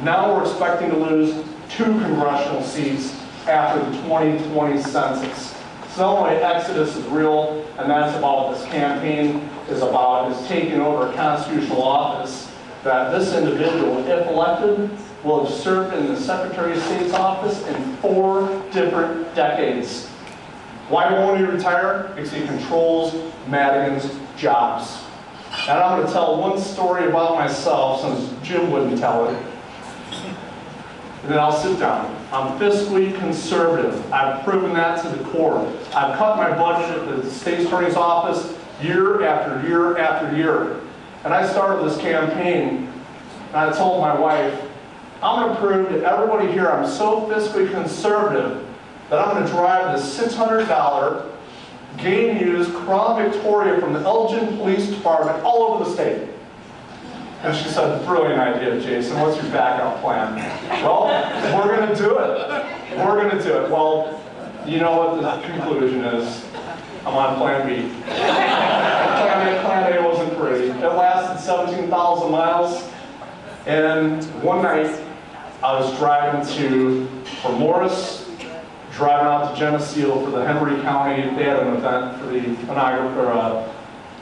Now we're expecting to lose 2 congressional seats after the 2020 census. So Illinois exodus is real, and that's about what this campaign is about, is taking over a constitutional office that this individual, if elected, will have served in the Secretary of State's office in 4 different decades. Why won't he retire? Because he controls Madigan's jobs. And I'm going to tell one story about myself, since Jim wouldn't tell it. And then I'll sit down. I'm fiscally conservative. I've proven that to the core. I've cut my budget at the State Attorney's Office year after year after year. And I started this campaign, and I told my wife, I'm going to prove to everybody here I'm so fiscally conservative that I'm going to drive this $600 game-used Crown Victoria from the Elgin Police Department all over the state. And she said, brilliant idea, Jason. What's your backup plan? Well, we're going to do it. We're going to do it. Well, you know what the conclusion is. I'm on plan B. Plan A wasn't pretty. It lasted 17,000 miles. And one night, I was driving from Morris, driving out to Geneseo for the Henry County. They had an event for the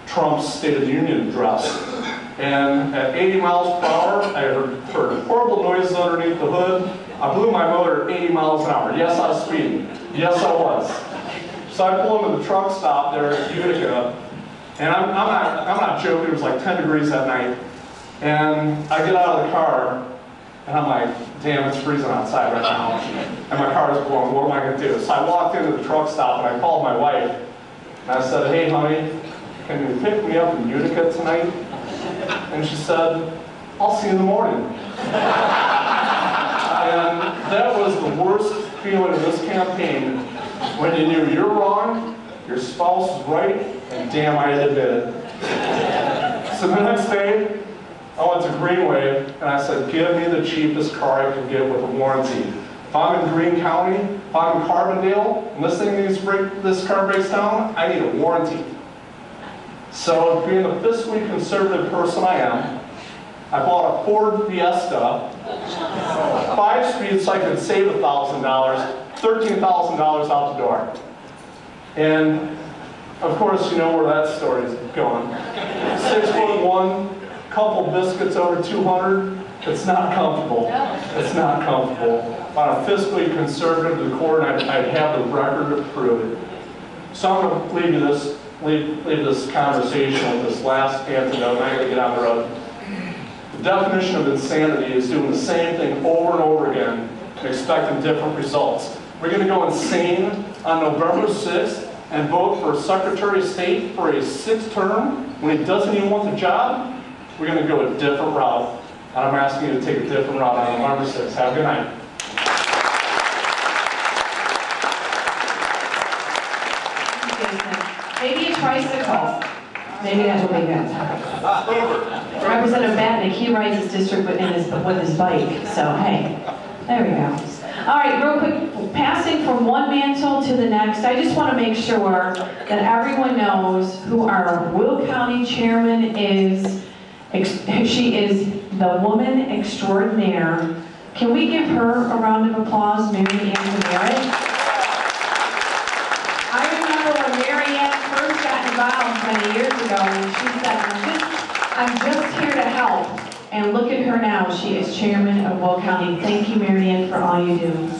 Trump's State of the Union address. And at 80 miles per hour, I heard horrible noises underneath the hood. I blew my motor at 80 miles an hour. Yes, I was speeding. Yes, I was. So I pull into the truck stop there at Utica, and I'm not joking. It was like 10 degrees that night. And I get out of the car, and I'm like, damn, it's freezing outside right now. And my car is blowing. What am I going to do? So I walked into the truck stop, and I called my wife, and I said, hey, honey, can you pick me up in Utica tonight? And she said, I'll see you in the morning. And that was the worst feeling of this campaign, when you knew you're wrong, your spouse is right, and damn, I admit it. So the next day, I went to Greenway, and I said, give me the cheapest car I can get with a warranty. If I'm in Greene County, if I'm in Carbondale, and this car breaks down, I need a warranty. So, being the fiscally conservative person I am, I bought a Ford Fiesta, 5-speed, so I could save $1,000, $13,000 out the door. And, of course, you know where that story is going. 6'1", couple biscuits over 200. It's not comfortable. It's not comfortable. I'm fiscally conservative to the core, and I'd have the record to prove it. So I'm going to leave you this. Leave this conversation with this last antidote, and I got to get on the road. The definition of insanity is doing the same thing over and over again and expecting different results. We're going to go insane on November 6th and vote for Secretary of State for a 6th term when he doesn't even want the job. We're going to go a different route, and I'm asking you to take a different route on November 6th. Have a good night. Maybe a tricycle. Maybe that will be good. Representative Batnick, he rides his district with his bike. So, hey, there we go. All right, real quick, passing from one mantle to the next, I just want to make sure that everyone knows who our Will County Chairman is. She is the woman extraordinaire. Can we give her a round of applause, Mary Ann Merritt? Many years ago, and she said, I'm just here to help. And look at her now. She is chairman of Will County. Thank you, Mary Ann, for all you do.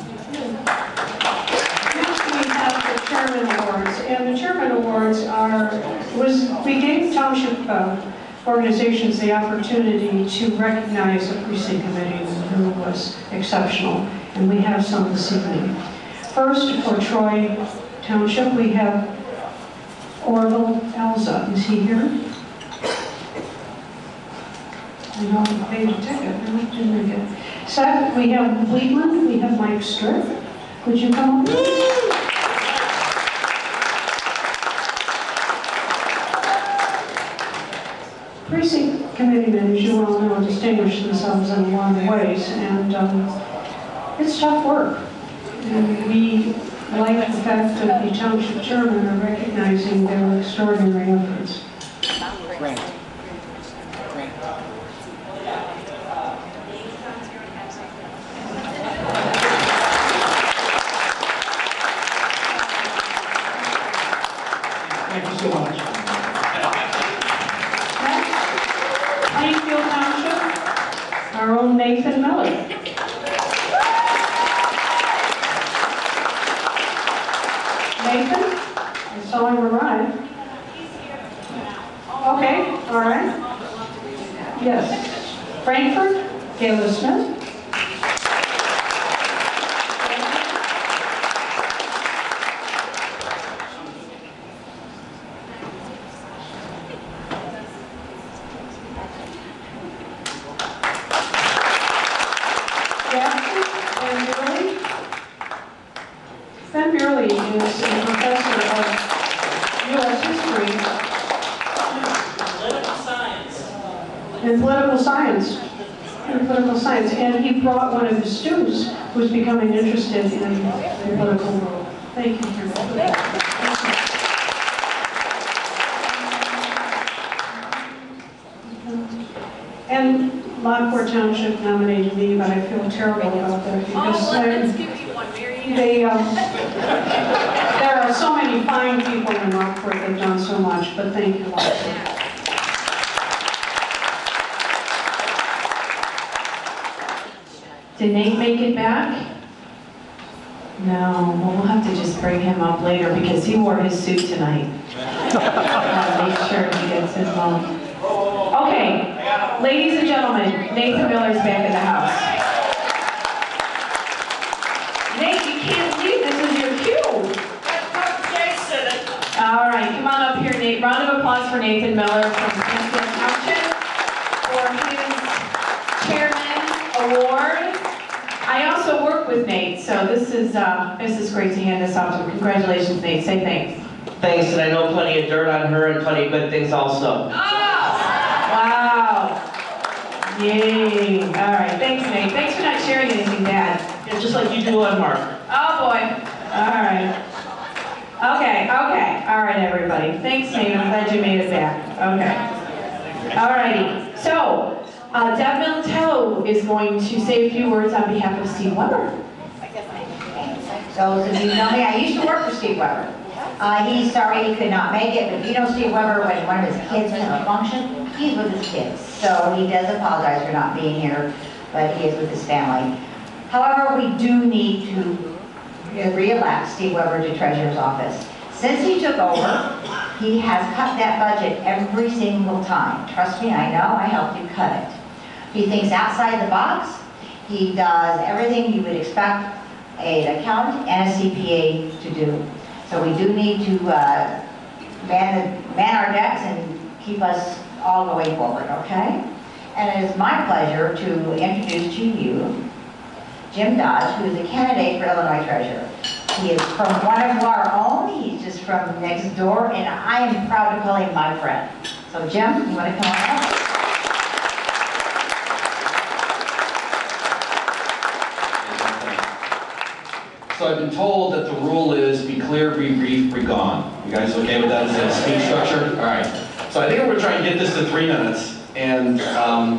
awards we gave township organizations the opportunity to recognize a precinct committee who was exceptional, and we have some this evening. First, for Troy Township, we have Orville Elza. Is he here? I know he paid a ticket. No, didn't make it. Second, we have Cleveland. We have Mike Strick. Would you come up, please? Precinct committeemen, as you all know, distinguish themselves in a lot of ways, and it's tough work. And we like the fact that the township chairmen are recognizing their extraordinary efforts. Great. Thank you so much. Next, Plainfield Township, our own Nathan Miller. Nathan, I saw him arrive. Okay, all right. Yes. Frankfurt, Gayla Smith. Ben Beerley is a professor of U.S. history and political science, and he brought one of his students who was becoming interested in the political world. Thank you for that. And Lockport Township nominated me, but I feel terrible about that because there are so many fine people in Lockport that have done so much, but thank you, Lockport. Did Nate make it back? No, well, we'll have to just bring him up later because he wore his suit tonight. Make sure he gets his moment. Okay, ladies and gentlemen, Nathan Miller's back in the house. Nate, you can't leave. This is your cue. All right, come on up here, Nate. Round of applause for Nathan Miller from Plainfield Township for his Chairman Award. I also work with Nate, so this is great to hand this out to him. Congratulations, Nate. Say thanks. Thanks, and I know plenty of dirt on her and plenty of good things also. Wow. Yay. All right, thanks, Nate. Thanks for not sharing anything bad. Yeah, just like you do on Mark. Oh, boy. All right. Okay. All right, everybody. Thanks, Nate. I'm glad you made it back. Okay. All righty. So, Deb Militello is going to say a few words on behalf of Steve Weber. Those of you who know me, I used to work for Steve Weber. He's sorry he could not make it, but you know Steve Weber, when one of his kids has a function, he's with his kids. So he does apologize for not being here, but he is with his family. However, we do need to re-elect Steve Weber to Treasurer's office. Since he took over, he has cut that budget every single time. Trust me, I know, I helped you cut it. He thinks outside the box. He does everything you would expect an accountant and a CPA to do. So we do need to man our decks and keep us all going forward, okay? And it is my pleasure to introduce to you Jim Dodge, who is a candidate for Illinois Treasurer. He is from one of our own. He's just from next door, and I am proud to call him my friend. So Jim, you want to come on up? So I've been told that the rule is be clear, be brief, be gone. You guys okay with that as a speech structure? All right. So I think we're trying to get this to 3 minutes. And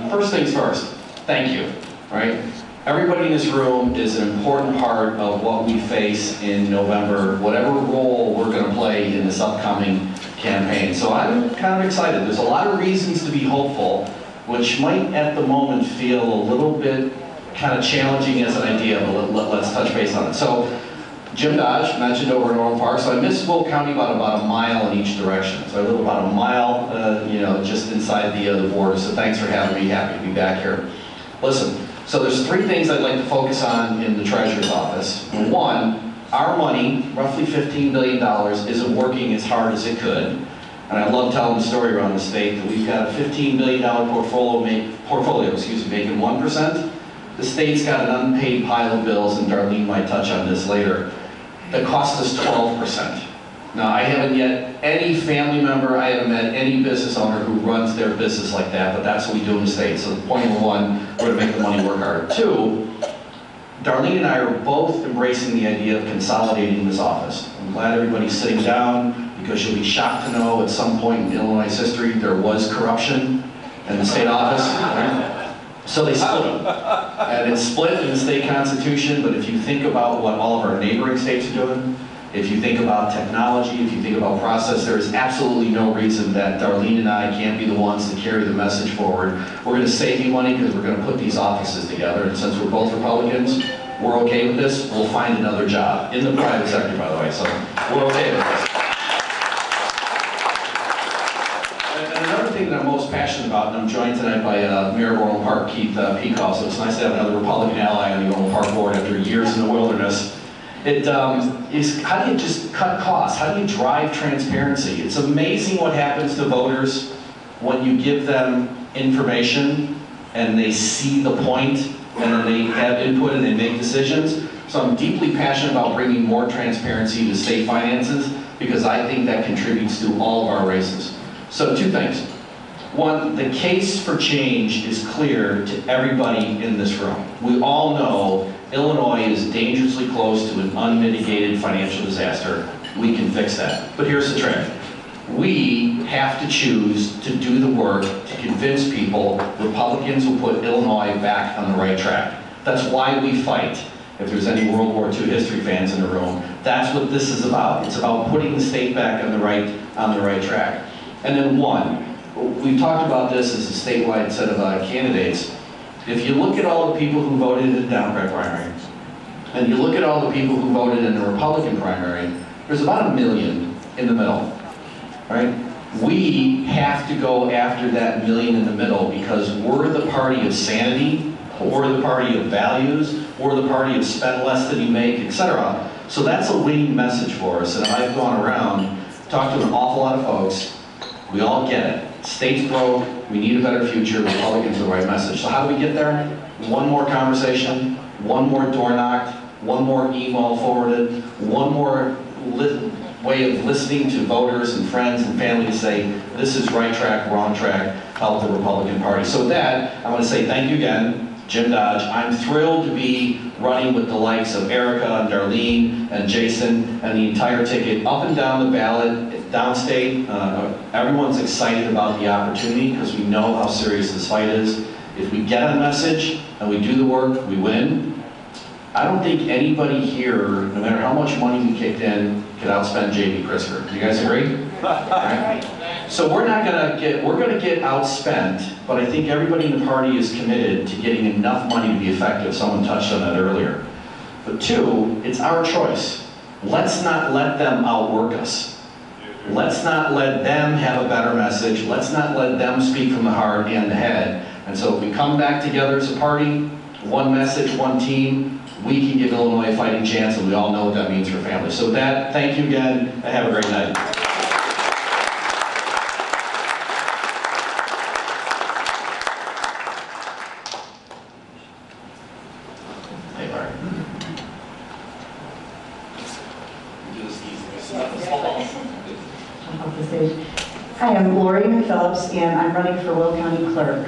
first things first, thank you, right? Everybody in this room is an important part of what we face in November, whatever role we're going to play in this upcoming campaign. So I'm kind of excited. There's a lot of reasons to be hopeful, which might at the moment feel a little bit kind of challenging as an idea, but let's touch base on it. So Jim Dodge mentioned over in Orland Park, so I miss Will County about a mile in each direction. So I live about a mile, just inside the border. So thanks for having me. Happy to be back here. Listen, so there's 3 things I'd like to focus on in the Treasurer's office. One, our money, roughly $15 billion, isn't working as hard as it could. And I love telling the story around the state that we've got a $15 billion portfolio making 1%. The state's got an unpaid pile of bills, and Darlene might touch on this later, that cost us 12%. Now, I haven't yet any family member, I haven't met any business owner who runs their business like that, but that's what we do in the state. So point number 1, we're going to make the money work hard. 2, Darlene and I are both embracing the idea of consolidating this office. I'm glad everybody's sitting down, because you'll be shocked to know at some point in Illinois history there was corruption in the state office. Right? So they split them. And it's split in the state constitution, but if you think about what all of our neighboring states are doing, if you think about technology, if you think about process, there is absolutely no reason that Darlene and I can't be the ones to carry the message forward. We're going to save you money because we're going to put these offices together. And since we're both Republicans, we're okay with this. We'll find another job in the private sector, by the way. So we're okay with this. And another thing that I'm most passionate about, and I'm joined tonight by Mayor of Orland Park, Keith Peacock, so it's nice to have another Republican ally on the Orland Park board after years in the wilderness. It is, how do you just cut costs? How do you drive transparency? It's amazing what happens to voters when you give them information and they see the point and then they have input and they make decisions. So I'm deeply passionate about bringing more transparency to state finances because I think that contributes to all of our races. So 2 things. 1, the case for change is clear to everybody in this room. We all know Illinois is dangerously close to an unmitigated financial disaster. We can fix that. But here's the trick. We have to choose to do the work to convince people Republicans will put Illinois back on the right track. That's why we fight. If there's any World War II history fans in the room, that's what this is about. It's about putting the state back on the right track. And then 1, we've talked about this as a statewide set of candidates. If you look at all the people who voted in the Democrat primary, and you look at all the people who voted in the Republican primary, there's about 1 million in the middle, right? We have to go after that 1 million in the middle because we're the party of sanity, we're the party of values, we're the party of spend less than you make, etc. So that's a winning message for us, and I've gone around, talked to an awful lot of folks. We all get it. State's broke, we need a better future, Republicans are the right message. So how do we get there? 1 more conversation, 1 more door knocked, 1 more email forwarded, 1 more way of listening to voters and friends and family to say, this is right track, wrong track, help the Republican Party. So with that, I want to say thank you again, Jim Dodge. I'm thrilled to be running with the likes of Erica and Darlene and Jason and the entire ticket up and down the ballot. Downstate, everyone's excited about the opportunity because we know how serious this fight is. If we get a message and we do the work, we win. I don't think anybody here, no matter how much money we kicked in, could outspend J.B. Pritzker. Do you guys agree? Right. So we're gonna get outspent, but I think everybody in the party is committed to getting enough money to be effective. Someone touched on that earlier. But 2, it's our choice. Let's not let them outwork us. Let's not let them have a better message. Let's not let them speak from the heart and the head. And so if we come back together as a party, 1 message, 1 team, we can give Illinois a fighting chance, and we all know what that means for families. So with that, thank you again, and have a great night. Hey, Mark. Hi, I'm Lori McPhillips, and I'm running for Will County Clerk.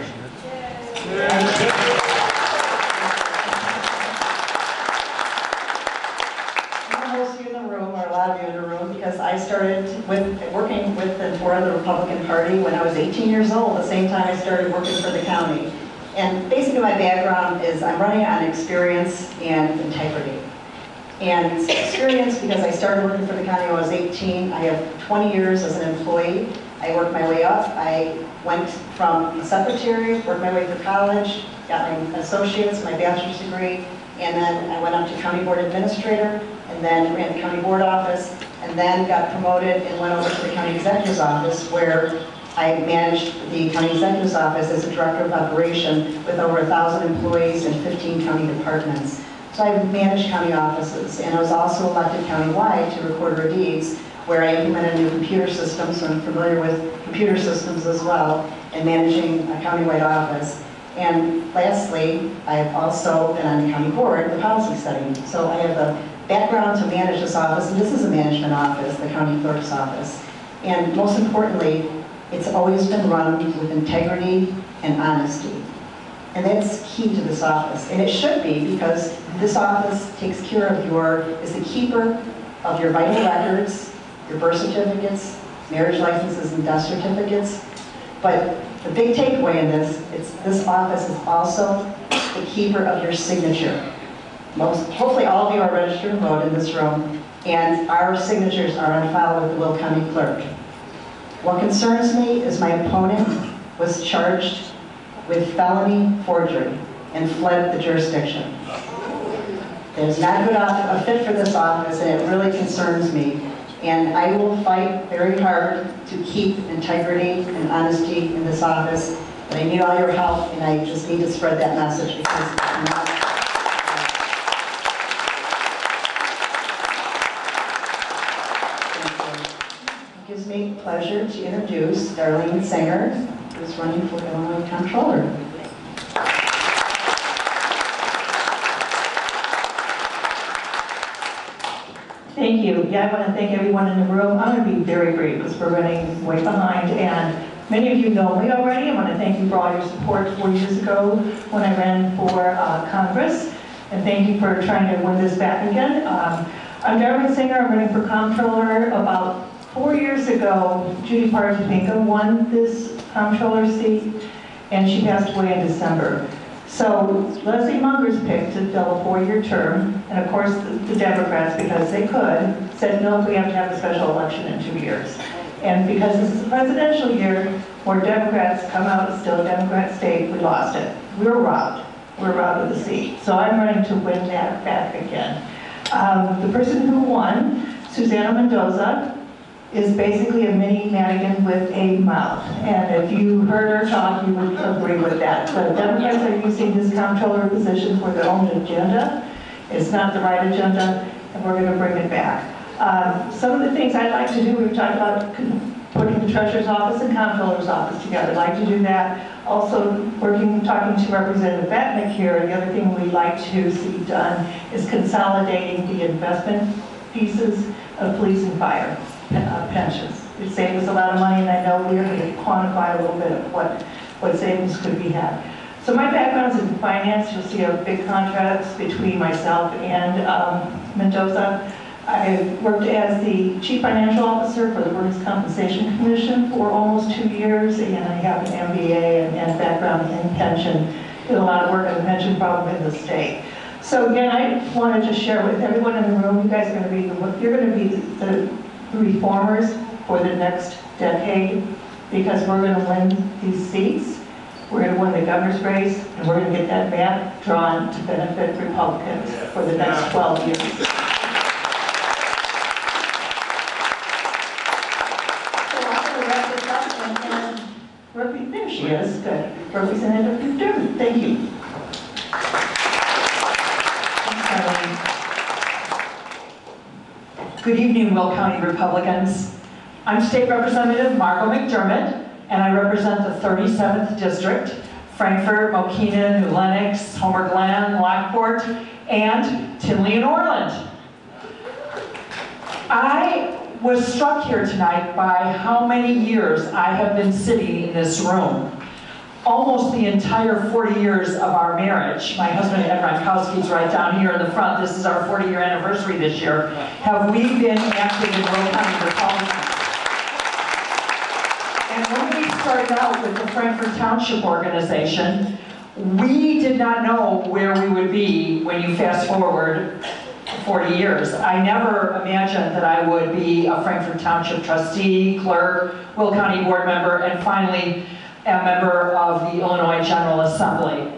Most of you in the room, or a lot of you in the room, because I started working with and for the Republican Party when I was 18 years old, the same time I started working for the county. And basically my background is I'm running on experience and integrity. And experience because I started working for the county when I was 18. I have 20 years as an employee. I worked my way up. I went from a secretary, worked my way through college, got my associates, my bachelor's degree, and then I went up to county board administrator, and then ran the county board office, and then got promoted and went over to the county executive's office, where I managed the county executive's office as a director of operation with over 1,000 employees and 15 county departments. So I managed county offices, and I was also elected countywide to recorder of deeds, where I implemented a new computer system, so I'm familiar with computer systems as well, and managing a countywide office. And lastly, I've also been on the county board with policy study. So I have a background to manage this office, and this is a management office, the county clerk's office. And most importantly, it's always been run with integrity and honesty. And that's key to this office. And it should be, because this office takes care of is the keeper of your vital records, your birth certificates, marriage licenses, and death certificates. But the big takeaway in this office is also the keeper of your signature. Hopefully all of you are registered to vote in this room, and our signatures are on file with the Will County Clerk. What concerns me is my opponent was charged with felony forgery and fled the jurisdiction. It is not a fit for this office, and it really concerns me. And I will fight very hard to keep integrity and honesty in this office. But I need all your help, and I just need to spread that message, because I'm not. It gives me pleasure to introduce Darlene Singer, who's running for Illinois Comptroller. Thank you. Yeah, I want to thank everyone in the room. I'm going to be very brief because we're running way behind, and many of you know me already. I want to thank you for all your support 4 years ago when I ran for Congress, and thank you for trying to win this back again. I'm Darlene Singer. I'm running for Comptroller. About 4 years ago, Judy Partinga won this Comptroller seat, and she passed away in December. So Leslie Munger's picked to fill a 4-year term, and of course the Democrats, because they could, said no, we have to have a special election in 2 years. And because this is a presidential year, where Democrats come out, it's still a Democrat state, we lost it. We were robbed. We were robbed of the seat. So I'm running to win that back again. The person who won, Susana Mendoza, is basically a mini Madigan with a mouth. And if you heard her talk, you would agree with that. The Democrats are using this comptroller position for their own agenda. It's not the right agenda, and we're going to bring it back. Some of the things I'd like to do, we've talked about putting the treasurer's office and comptroller's office together. I'd like to do that. Also, talking to Representative Batnick here, the other thing we'd like to see done is consolidating the investment pieces of police and fire pensions. It saves us a lot of money, and I know we're going to quantify a little bit of what savings could be had. So my background is in finance. You'll see a big contrast between myself and Mendoza. I worked as the Chief Financial Officer for the Workers' Compensation Commission for almost 2 years, and I have an MBA and background in pension. Did a lot of work on the pension problem in the state. So again, I wanted to share with everyone in the room, you guys are going to be you're going to be the reformers for the next decade, because we're going to win these seats. We're going to win the governor's race, and we're going to get that map drawn to benefit Republicans for the next 12 years. So I'm going to wrap this up, and there she is. Good. Representative McDermott, thank you. Good evening, Will County Republicans. I'm State Representative Margo McDermott, and I represent the 37th District, Frankfort, Mokena, New Lenox, Homer Glen, Lockport, and Tinley and Orland. I was struck here tonight by how many years I have been sitting in this room. Almost the entire 40 years of our marriage. My husband Ed Ronkowski's right down here in the front. This is our 40-year anniversary this year. Have we been active in Will County Republicans? And when we started out with the Frankfort Township organization, we did not know where we would be when you fast forward 40 years. I never imagined that I would be a Frankfort Township trustee, clerk, Will County board member, and finally a member of the Illinois General Assembly.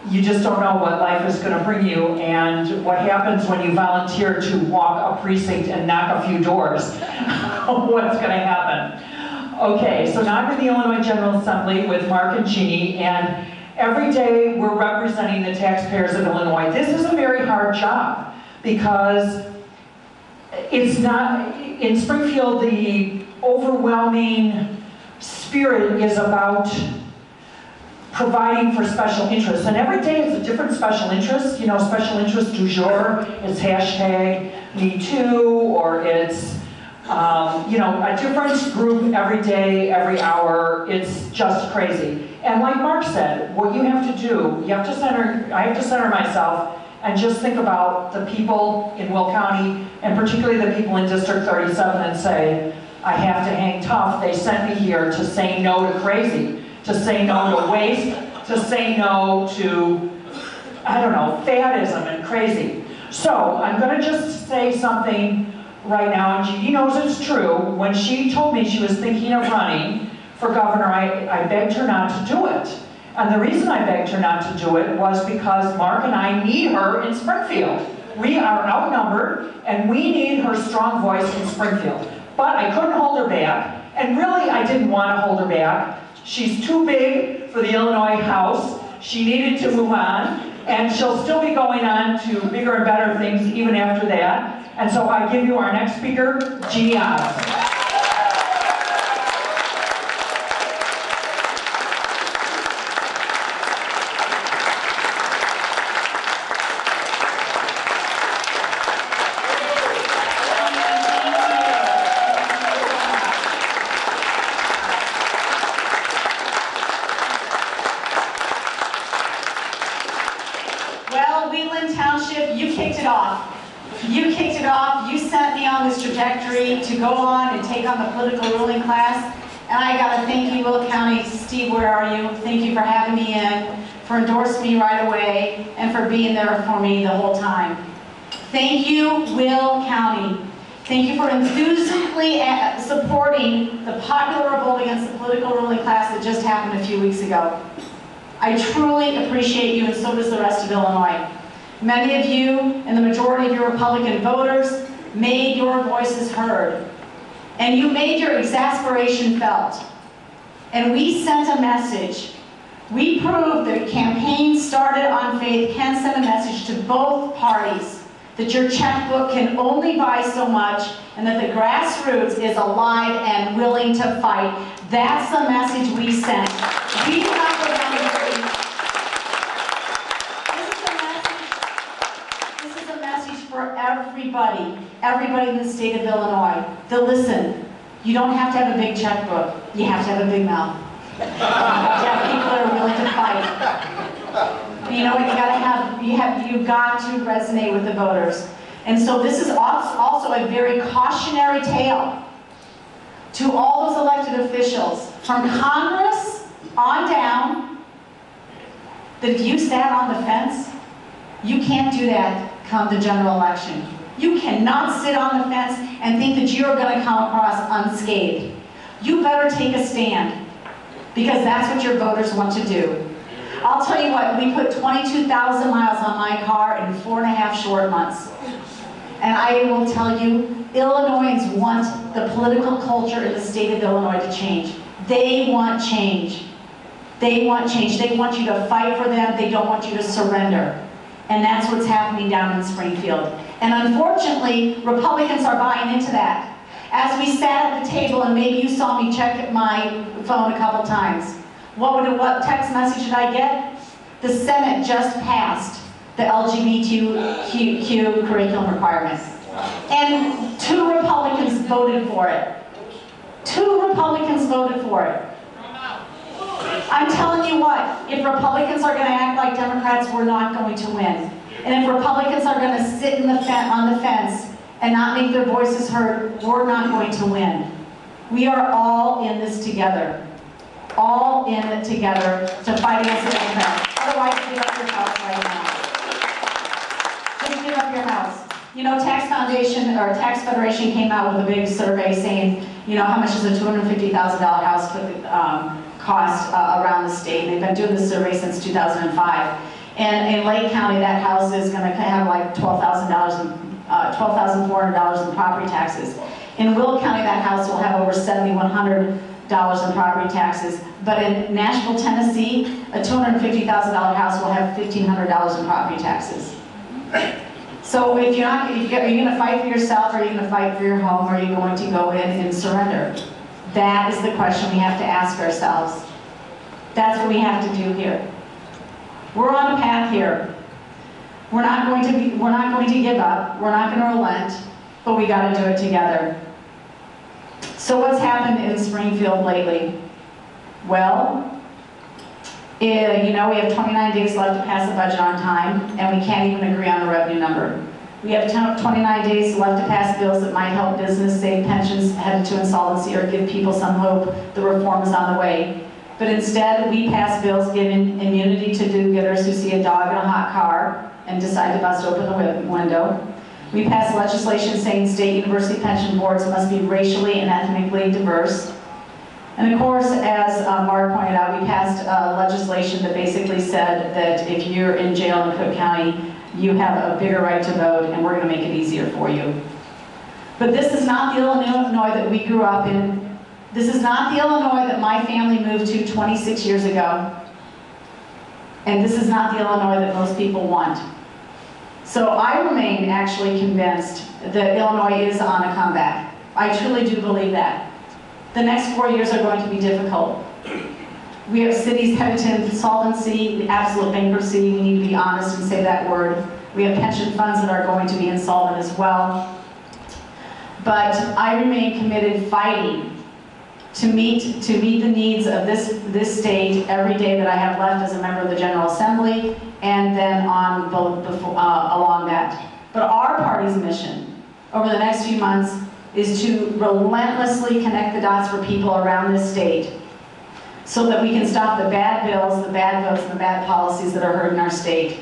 you just don't know what life is going to bring you and what happens when you volunteer to walk a precinct and knock a few doors. What's going to happen? Okay, so now I'm in the Illinois General Assembly with Mark and Jeanne, and every day we're representing the taxpayers of Illinois. This is a very hard job because it's not, in Springfield, the overwhelming spirit is about providing for special interests. And every day it's a different special interest. You know, special interest du jour is hashtag #MeToo, or it's, you know, a different group every day, every hour. It's just crazy. And like Mark said, what you have to do, I have to center myself and just think about the people in Will County, and particularly the people in District 37, and say, I have to hang tough. They sent me here to say no to crazy, to say no to waste, to say no to, I don't know, faddism and crazy. So I'm going to just say something right now, and Jeanne knows it's true. When she told me she was thinking of running for governor, I begged her not to do it. And the reason I begged her not to do it was because Mark and I need her in Springfield. We are outnumbered, and we need her strong voice in Springfield. But I couldn't hold her back, and really I didn't want to hold her back. She's too big for the Illinois House. She needed to move on, and she'll still be going on to bigger and better things even after that. And so I give you our next speaker, Jeanne Ives. To go on and take on the political ruling class. And I got to thank you, Will County. Steve, where are you? Thank you for having me in, for endorsing me right away, and for being there for me the whole time. Thank you, Will County. Thank you for enthusiastically supporting the popular revolt against the political ruling class that just happened a few weeks ago. I truly appreciate you, and so does the rest of Illinois. Many of you, and the majority of your Republican voters, made your voices heard, and you made your exasperation felt. And we sent a message. We proved that campaigns started on faith can send a message to both parties that your checkbook can only buy so much, and that the grassroots is alive and willing to fight. That's the message we sent. We do not go down the street. This is a message for everybody in the state of Illinois. To listen, you don't have to have a big checkbook. You have to have a big mouth. You have to have people that are willing to fight. You know, you've got to resonate with the voters. And so this is also a very cautionary tale to all those elected officials, from Congress on down, that if you sat on the fence, you can't do that come the general election. You cannot sit on the fence and think that you're going to come across unscathed. You better take a stand, because that's what your voters want to do. I'll tell you what, we put 22,000 miles on my car in 4.5 short months. And I will tell you, Illinoisans want the political culture in the state of Illinois to change. They want change. They want change. They want you to fight for them. They don't want you to surrender. And that's what's happening down in Springfield. And unfortunately, Republicans are buying into that. As we sat at the table, and maybe you saw me check my phone a couple times, what text message did I get? The Senate just passed the LGBTQ curriculum requirements. And 2 Republicans voted for it. 2 Republicans voted for it. I'm telling you what, if Republicans are going to act like Democrats, we're not going to win. And if Republicans are going to sit on the fence and not make their voices heard, we're not going to win. We are all in this together. All in it together to fight against the Democrats. Otherwise, give up your house right now. Just give up your house. You know, Tax Foundation, or Tax Federation came out with a big survey saying, you know, how much does a $250,000 house cost around the state. And they've been doing this survey since 2005. And in Lake County, that house is going to have like $12,400 in property taxes. In Will County, that house will have over $7,100 in property taxes. But in Nashville, Tennessee, a $250,000 house will have $1,500 in property taxes. So if you're not, are you going to fight for yourself, or are you going to fight for your home, or are you going to go in and surrender? That is the question we have to ask ourselves. That's what we have to do here. We're on a path here. We're not going to give up. We're not going to relent, but we got to do it together. So what's happened in Springfield lately? Well, you know, we have 29 days left to pass the budget on time, and we can't even agree on the revenue number. We have 29 days left to pass bills that might help business, save pensions headed to insolvency, or give people some hope the reform is on the way. But instead, we pass bills giving immunity to do-gooders who see a dog in a hot car and decide to bust open the window. We pass legislation saying state university pension boards must be racially and ethnically diverse. And of course, as Mark pointed out, we passed legislation that basically said that if you're in jail in Cook County, you have a bigger right to vote, and we're going to make it easier for you. But this is not the Illinois that we grew up in. This is not the Illinois that my family moved to 26 years ago. And this is not the Illinois that most people want. So I remain actually convinced that Illinois is on a comeback. I truly do believe that. The next 4 years are going to be difficult. We have cities headed to insolvency, absolute bankruptcy. We need to be honest and say that word. We have pension funds that are going to be insolvent as well. But I remain committed fighting to meet the needs of this state every day that I have left as a member of the General Assembly, and then on along that. But our party's mission over the next few months is to relentlessly connect the dots for people around this state so that we can stop the bad bills, the bad votes, and the bad policies that are hurting our state.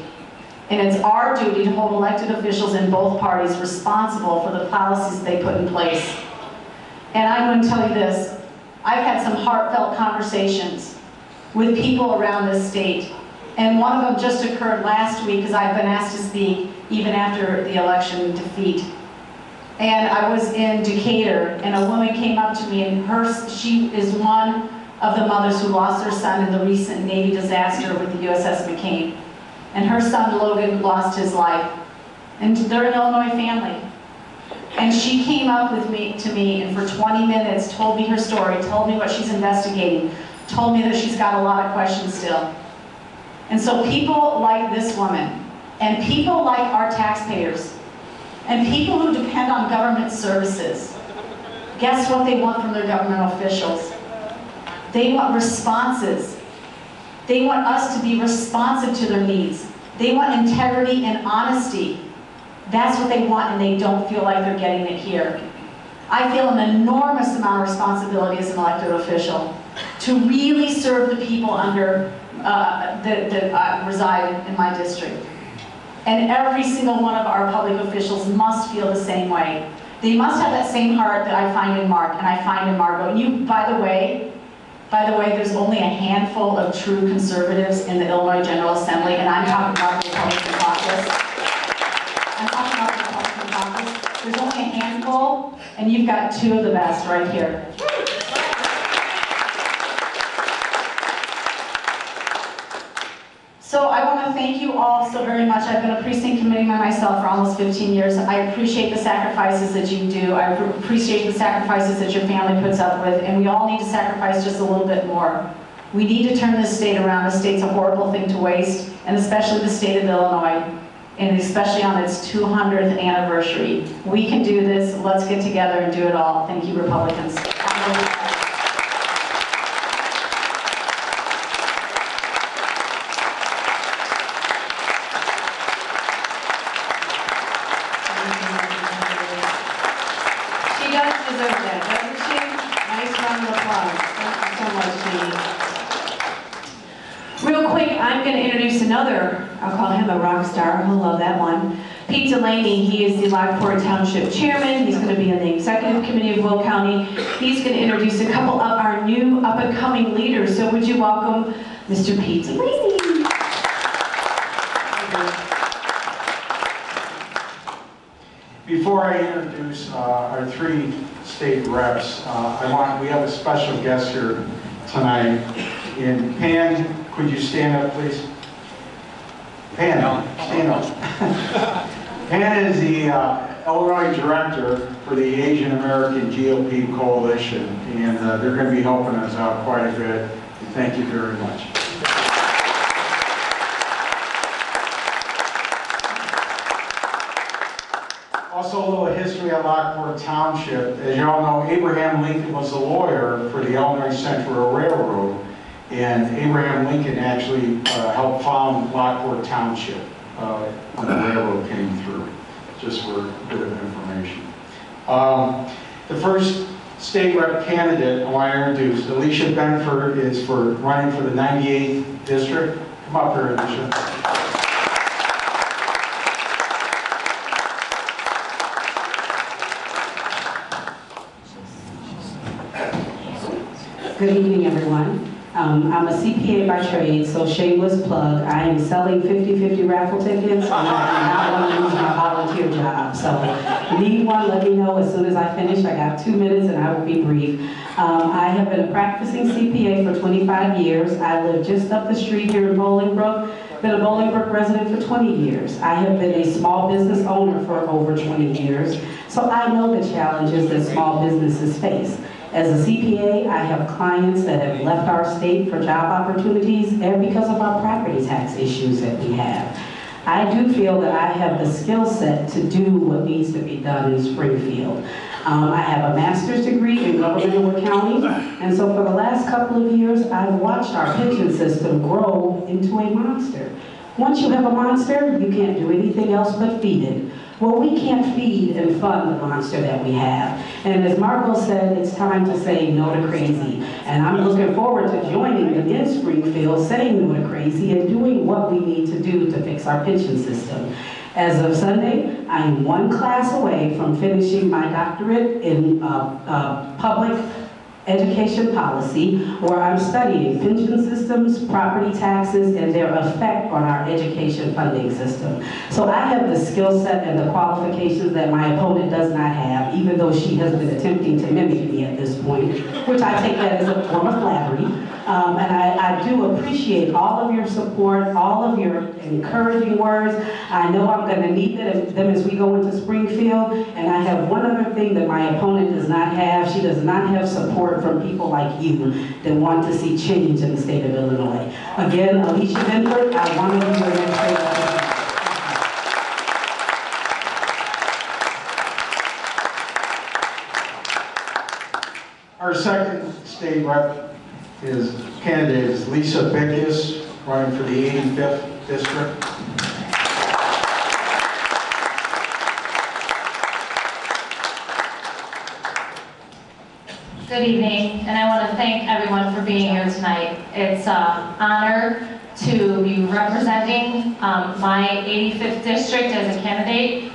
And it's our duty to hold elected officials in both parties responsible for the policies they put in place. And I'm going to tell you this, I've had some heartfelt conversations with people around this state, and one of them just occurred last week because I've been asked to speak even after the election defeat. And I was in Decatur, and a woman came up to me, and she is one of the mothers who lost her son in the recent Navy disaster with the USS McCain. And her son Logan lost his life. And they're an Illinois family. And she came up to me and for 20 minutes told me her story, told me what she's investigating, told me that she's got a lot of questions still. And so people like this woman, and people like our taxpayers, and people who depend on government services, guess what they want from their government officials? They want responses. They want us to be responsive to their needs. They want integrity and honesty. That's what they want, and they don't feel like they're getting it here. I feel an enormous amount of responsibility as an elected official to really serve the people that reside in my district. And every single one of our public officials must feel the same way. They must have that same heart that I find in Mark and I find in Margot. And you, by the way, there's only a handful of true conservatives in the Illinois General Assembly, and I'm talking about the Republican caucus. I'm talking about the Republican caucus. There's only a handful, and you've got two of the best right here. So I want to thank you all so very much. I've been a precinct committeeman myself for almost 15 years. I appreciate the sacrifices that you do. I appreciate the sacrifices that your family puts up with, and we all need to sacrifice just a little bit more. We need to turn this state around. The state's a horrible thing to waste, and especially the state of Illinois, and especially on its 200th anniversary. We can do this. Let's get together and do it all. Thank you, Republicans. I'll call him a rock star, he'll love that one. Pete Delaney, he is the Lockport Township Chairman. He's going to be on the Executive Committee of Will County. He's going to introduce a couple of our new up-and-coming leaders. So would you welcome Mr. Pete Delaney? Before I introduce our three state reps, we have a special guest here tonight. And Pan, could you stand up, please? Pan, stand up. Pan is the Illinois Director for the Asian American GOP Coalition, and they're going to be helping us out quite a bit. And thank you very much. Also, a little history of Lockport Township. As you all know, Abraham Lincoln was a lawyer for the Illinois Central Railroad, and Abraham Lincoln actually helped found Lockport Township when the railroad came through, just for a bit of information. The first state rep candidate I want to introduce, Alicia Benford, is running for the 98th district. Come up here, Alicia. Good evening, everyone. I'm a CPA by trade, so shameless plug. I am selling 50-50 raffle tickets, and I do not want to lose my volunteer job. So if you need one, let me know as soon as I finish. I got 2 minutes, and I will be brief. I have been a practicing CPA for 25 years. I live just up the street here in Bolingbrook. Been a Bolingbrook resident for 20 years. I have been a small business owner for over 20 years, so I know the challenges that small businesses face. As a CPA, I have clients that have left our state for job opportunities and because of our property tax issues that we have. I do feel that I have the skill set to do what needs to be done in Springfield. I have a master's degree in government in Wood County, and so for the last couple of years, I've watched our pension system grow into a monster. Once you have a monster, you can't do anything else but feed it. Well, we can't feed and fund the monster that we have. And as Marco said, it's time to say no to crazy. And I'm looking forward to joining them in Springfield, saying no to crazy and doing what we need to do to fix our pension system. As of Sunday, I'm one class away from finishing my doctorate in public education policy, where I'm studying pension systems, property taxes, and their effect on our education funding system. So I have the skill set and the qualifications that my opponent does not have, even though she has been attempting to mimic me at this point, which I take that as a form of flattery. And I do appreciate all of your support, all of your encouraging words. I know I'm going to need them as we go into Springfield. And I have one other thing that my opponent does not have. She does not have support from people like you that want to see change in the state of Illinois. Again, Alicia Benford, I want to be your next state representative. Our second state rep candidate is Lisa Bickus, running for the 85th district. Good evening, and I want to thank everyone for being here tonight. It's an honor to be representing my 85th district as a candidate.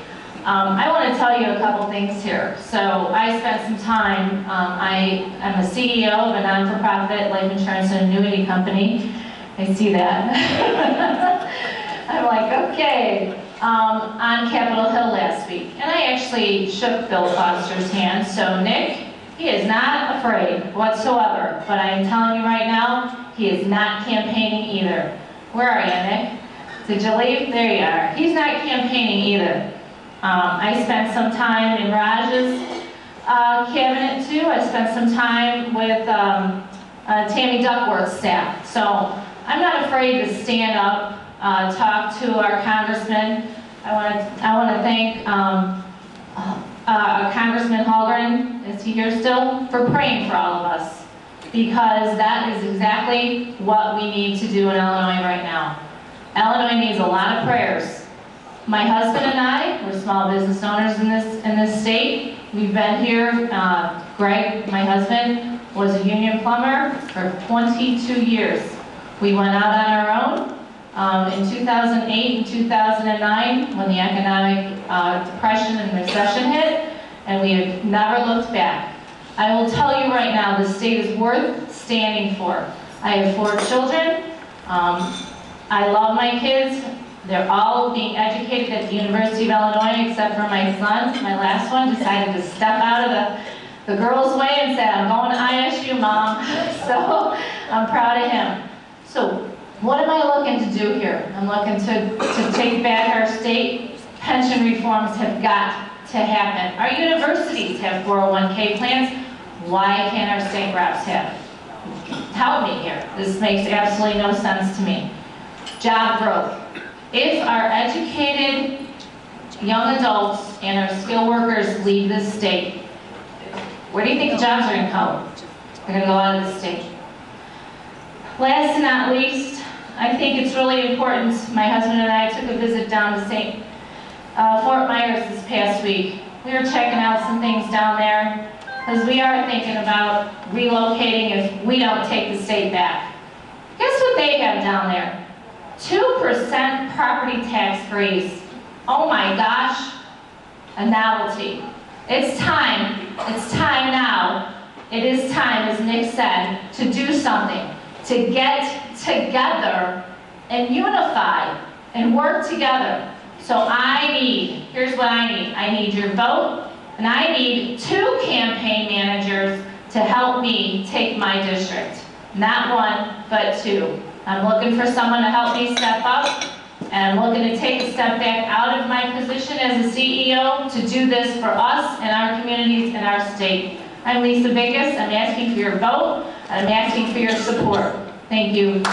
I want to tell you a couple things here. So I spent some time, I am a CEO of a non-for-profit life insurance and annuity company. I see that. I'm like, okay. On Capitol Hill last week. And I actually shook Bill Foster's hand. So Nick, he is not afraid whatsoever. But I am telling you right now, he is not campaigning either. Where are you, Nick? Did you leave? There you are. He's not campaigning either. I spent some time in Raj's cabinet too. I spent some time with Tammy Duckworth's staff. So I'm not afraid to stand up, talk to our congressman. I want to thank Congressman Hallgren, is he here still, for praying for all of us, because that is exactly what we need to do in Illinois right now. Illinois needs a lot of prayers. My husband and I, we're small business owners in this state. We've been here. Greg, my husband, was a union plumber for 22 years. We went out on our own in 2008 and 2009 when the economic depression and recession hit, and we have never looked back. I will tell you right now, the state is worth standing for. I have 4 children. I love my kids. They're all being educated at the University of Illinois, except for my son. My last one decided to step out of the girls' way and said, I'm going to ISU, Mom. So I'm proud of him. So what am I looking to do here? I'm looking to take back our state. Pension reforms have got to happen. Our universities have 401k plans. Why can't our state reps have? Help me here. This makes absolutely no sense to me. Job growth. If our educated young adults and our skilled workers leave this state, where do you think the jobs are going to come? They're going to go out of the state. Last and not least, I think it's really important. My husband and I took a visit down to Fort Myers this past week. We were checking out some things down there because we are thinking about relocating if we don't take the state back. Guess what they have down there? 2% property tax raise. Oh my gosh, a novelty. It's time now. It is time, as Nick said, to do something, to get together and unify and work together. So here's what I need. I need your vote, and I need 2 campaign managers to help me take my district. Not 1, but 2. I'm looking for someone to help me step up, and I'm looking to take a step back out of my position as a CEO to do this for us and our communities and our state. I'm Lisa Biggis. I'm asking for your vote, and I'm asking for your support. Thank you.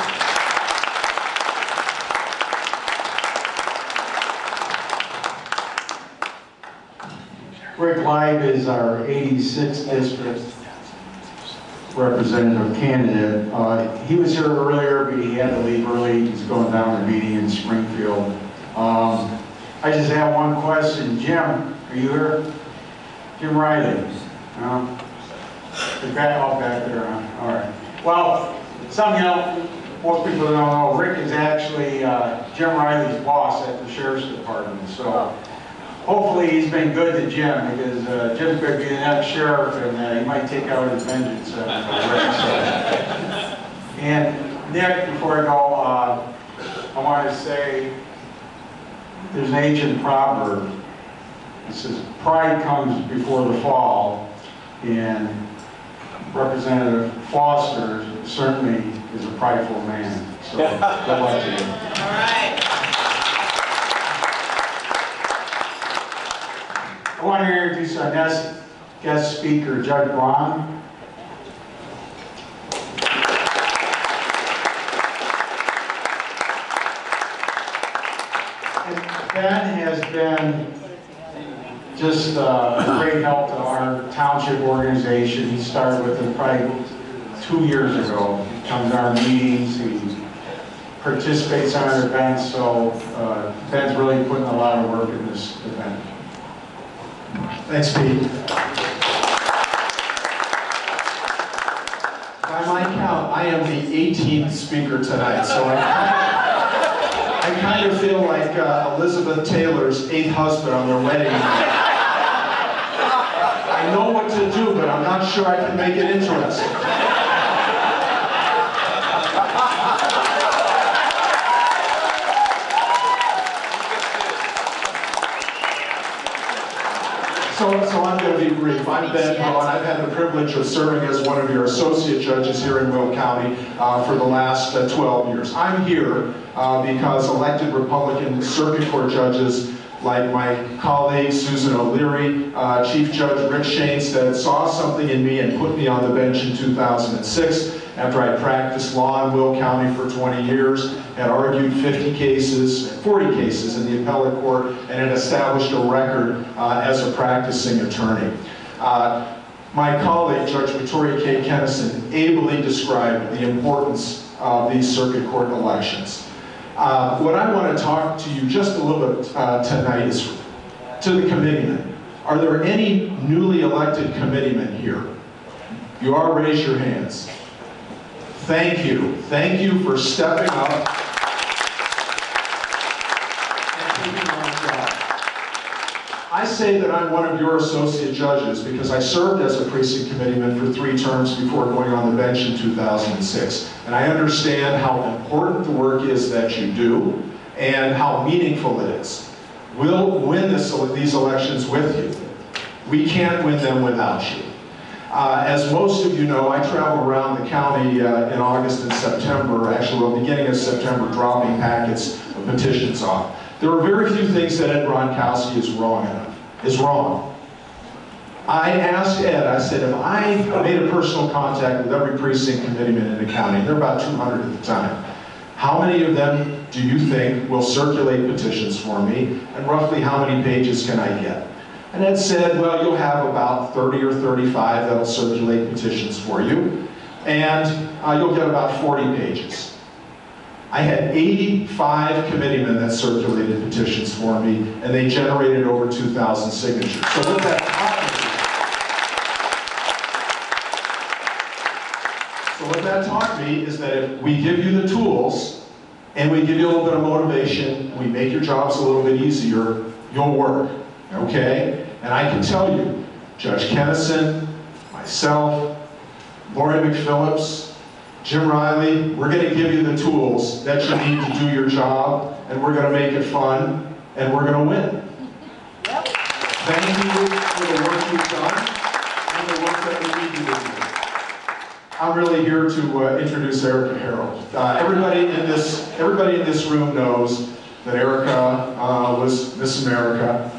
Rick Live is our 86th district representative candidate. He was here earlier, but he had to leave early. He's going down to a meeting in Springfield. I just have one question. Jim, are you here? Jim Riley? No? You're back there, huh? All right. Well, most people don't know, Rick is actually Jim Riley's boss at the Sheriff's Department. So hopefully he's been good to Jim, because Jim's going to be the next sheriff, and he might take out his vengeance. And Nick, before I go, I want to say there's an ancient proverb. It says, pride comes before the fall, and Representative Foster certainly is a prideful man. So good luck to you. All right. I want to introduce our next guest speaker, Judge Braun. And Ben has been just a great help to our township organization. He started with it probably 2 years ago. He comes to our meetings, he participates in our events, so Ben's really putting a lot of work in this event. Thanks, Pete. By my count, I am the 18th speaker tonight, so I kind of feel like Elizabeth Taylor's 8th husband on their wedding night. I know what to do, but I'm not sure I can make it interesting. So I'm going to be brief. I'm Ben Braun. I've had the privilege of serving as one of your associate judges here in Will County for the last 12 years. I'm here because elected Republican circuit court judges like my colleague Susan O'Leary, Chief Judge Rick Shainstead saw something in me and put me on the bench in 2006 after I practiced law in Will County for 20 years, had argued 40 cases in the appellate court, and had established a record as a practicing attorney. My colleague, Judge Victoria K. Kennison, ably described the importance of these circuit court elections. What I want to talk to you just a little bit tonight is to the committeemen. Are there any newly elected committeemen here? If you are, raise your hands. Thank you. Thank you for stepping up and taking on the job. I say that I'm one of your associate judges because I served as a precinct committeeman for 3 terms before going on the bench in 2006. And I understand how important the work is that you do, and how meaningful it is. We'll win these elections with you. We can't win them without you. As most of you know, I traveled around the county in August and September, actually, well, beginning of September, dropping packets of petitions off. There are very few things that Ed Gronkowski is wrong. I asked Ed, I said, if I made a personal contact with every precinct committeeman in the county, and there are about 200 at the time, how many of them do you think will circulate petitions for me, and roughly how many pages can I get? And Ed said, well, you'll have about 30 or 35 that'll circulate petitions for you, and you'll get about 40 pages. I had 85 committeemen that circulated petitions for me, and they generated over 2,000 signatures. So what that taught me is that if we give you the tools, and we give you a little bit of motivation, and we make your jobs a little bit easier, you'll work, okay? And I can tell you, Judge Kennison, myself, Lori McPhillips, Jim Riley, we're going to give you the tools that you need to do your job, and we're going to make it fun, and we're going to win. Yep. Thank you for the work you've done, and the work that we need you to do. I'm really here to introduce Erica Harold. Everybody in this room knows that Erica was Miss America,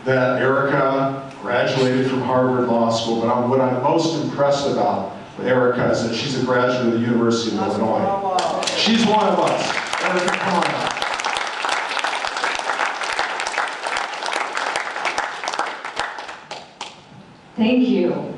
that Erica graduated from Harvard Law School, but what I'm most impressed about with Erica is that she's a graduate of the University of Illinois. She's one of us. Erica, come on up. Thank you.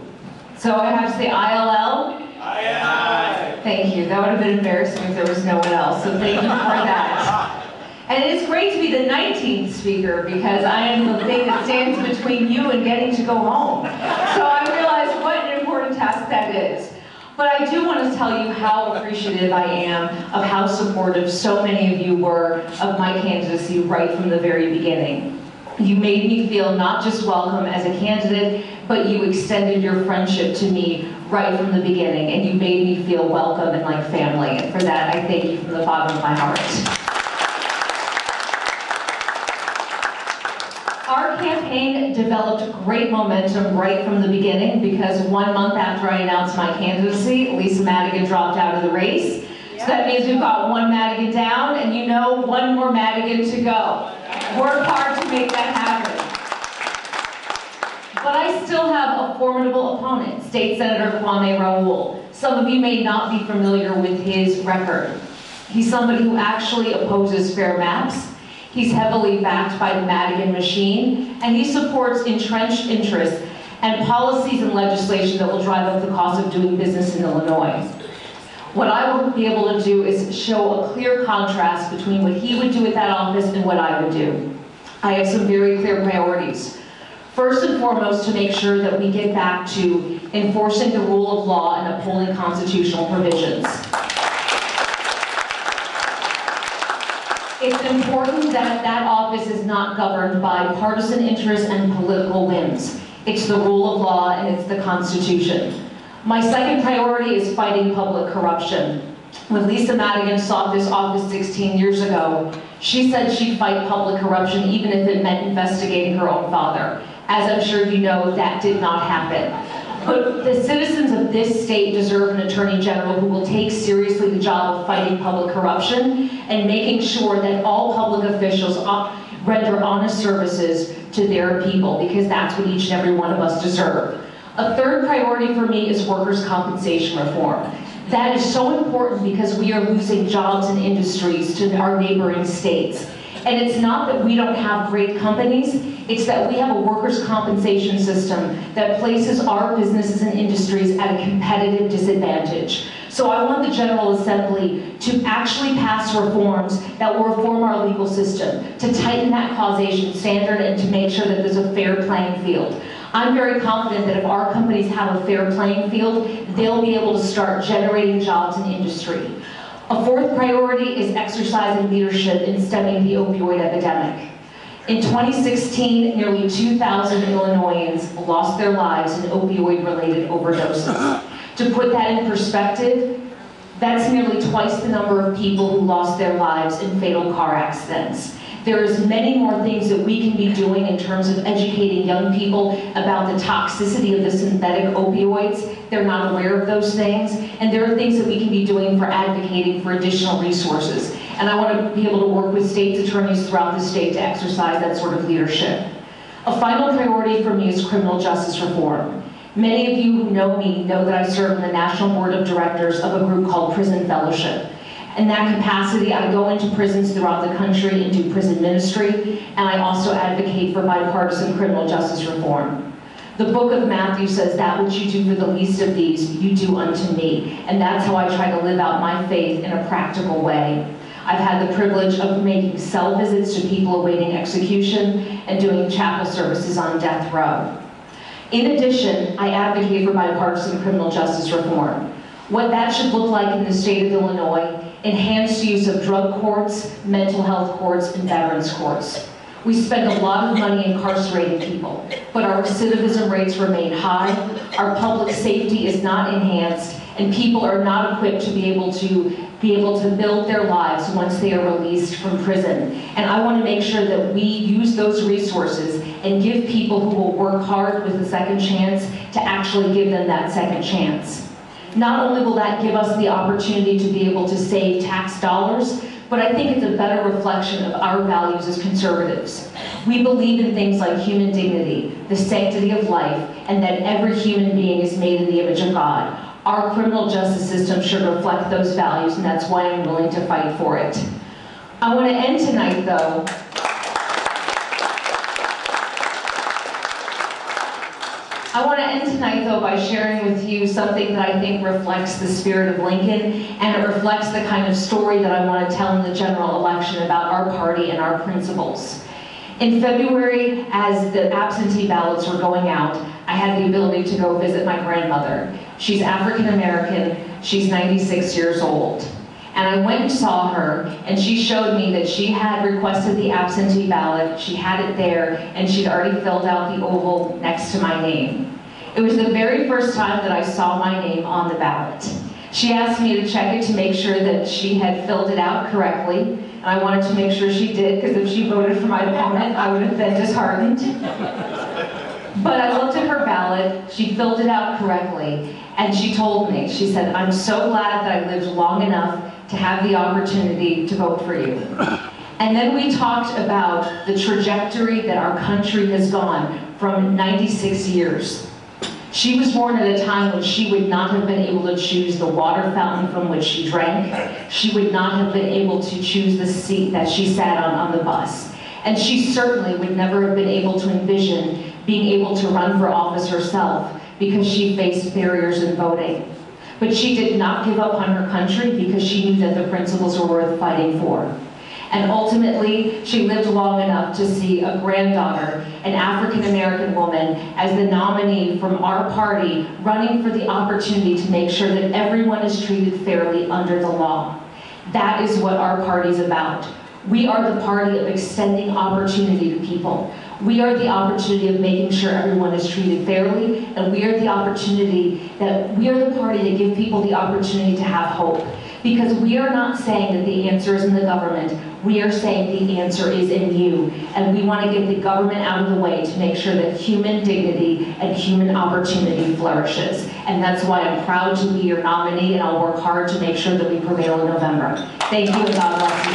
So I have to say ILL? Aye. Thank you. That would have been embarrassing if there was no one else, so thank you for that. And it's great to be the 19th speaker because I am the thing that stands between you and getting to go home. So I realize what an important task that is. But I do want to tell you how appreciative I am of how supportive so many of you were of my candidacy right from the very beginning. You made me feel not just welcome as a candidate, but you extended your friendship to me right from the beginning, and you made me feel welcome and like family. And for that, I thank you from the bottom of my heart. Our campaign developed great momentum right from the beginning because 1 month after I announced my candidacy, Lisa Madigan dropped out of the race. So that means we've got one Madigan down, and you know, one more Madigan to go. Work hard to make that happen. But I still have a formidable opponent, State Senator Kwame Raoul. Some of you may not be familiar with his record. He's somebody who actually opposes fair maps. He's heavily backed by the Madigan machine, and he supports entrenched interests and policies and legislation that will drive up the cost of doing business in Illinois. What I will be able to do is show a clear contrast between what he would do at that office and what I would do. I have some very clear priorities. First and foremost, to make sure that we get back to enforcing the rule of law and upholding constitutional provisions. It's important that that office is not governed by partisan interests and political whims. It's the rule of law and it's the Constitution. My second priority is fighting public corruption. When Lisa Madigan sought this office 16 years ago, she said she'd fight public corruption even if it meant investigating her own father. As I'm sure you know, that did not happen. But the citizens of this state deserve an attorney general who will take seriously the job of fighting public corruption and making sure that all public officials render honest services to their people, because that's what each and every one of us deserve. A third priority for me is workers' compensation reform. That is so important because we are losing jobs and industries to our neighboring states. And it's not that we don't have great companies, it's that we have a workers' compensation system that places our businesses and industries at a competitive disadvantage. So I want the General Assembly to actually pass reforms that will reform our legal system, to tighten that causation standard and to make sure that there's a fair playing field. I'm very confident that if our companies have a fair playing field, they'll be able to start generating jobs in industry. A fourth priority is exercising leadership in stemming the opioid epidemic. In 2016, nearly 2,000 Illinoisans lost their lives in opioid-related overdoses. To put that in perspective, That's nearly twice the number of people who lost their lives in fatal car accidents. There's many more things that we can be doing in terms of educating young people about the toxicity of the synthetic opioids. They're not aware of those things. And there are things that we can be doing for advocating for additional resources. And I want to be able to work with state attorneys throughout the state to exercise that sort of leadership. A final priority for me is criminal justice reform. Many of you who know me know that I serve on the National Board of Directors of a group called Prison Fellowship. In that capacity, I go into prisons throughout the country and do prison ministry, and I also advocate for bipartisan criminal justice reform. The book of Matthew says, that which you do for the least of these, you do unto me. And that's how I try to live out my faith in a practical way. I've had the privilege of making cell visits to people awaiting execution and doing chapel services on death row. In addition, I advocate for bipartisan criminal justice reform. What that should look like in the state of Illinois: enhanced use of drug courts, mental health courts, and veterans courts. We spend a lot of money incarcerating people, but our recidivism rates remain high, our public safety is not enhanced, and people are not equipped to be able to build their lives once they are released from prison. And I want to make sure that we use those resources and give people who will work hard with a second chance to actually give them that second chance. Not only will that give us the opportunity to be able to save tax dollars, but I think it's a better reflection of our values as conservatives. We believe in things like human dignity, the sanctity of life, and that every human being is made in the image of God. Our criminal justice system should reflect those values, and that's why I'm willing to fight for it. I want to end tonight, though, by sharing with you something that I think reflects the spirit of Lincoln, and it reflects the kind of story that I want to tell in the general election about our party and our principles. In February, as the absentee ballots were going out, I had the ability to go visit my grandmother. She's African American, she's 96 years old. And I went and saw her, and she showed me that she had requested the absentee ballot, she had it there, and she'd already filled out the oval next to my name. It was the very first time that I saw my name on the ballot. She asked me to check it to make sure that she had filled it out correctly, and I wanted to make sure she did, because if she voted for my opponent, I would have been disheartened. But I looked at her ballot, she filled it out correctly, and she told me, she said, "I'm so glad that I lived long enough to have the opportunity to vote for you." And then we talked about the trajectory that our country has gone from 96 years. She was born at a time when she would not have been able to choose the water fountain from which she drank. She would not have been able to choose the seat that she sat on the bus. And she certainly would never have been able to envision being able to run for office herself because she faced barriers in voting. But she did not give up on her country because she knew that the principles were worth fighting for. And ultimately, she lived long enough to see a granddaughter, an African-American woman, as the nominee from our party, running for the opportunity to make sure that everyone is treated fairly under the law. That is what our party's about. We are the party of extending opportunity to people. We are the opportunity of making sure everyone is treated fairly, and we are the party that give people the opportunity to have hope. Because we are not saying that the answer is in the government, we are saying the answer is in you. And we want to get the government out of the way to make sure that human dignity and human opportunity flourishes. And that's why I'm proud to be your nominee, and I'll work hard to make sure that we prevail in November. Thank you, and God bless you.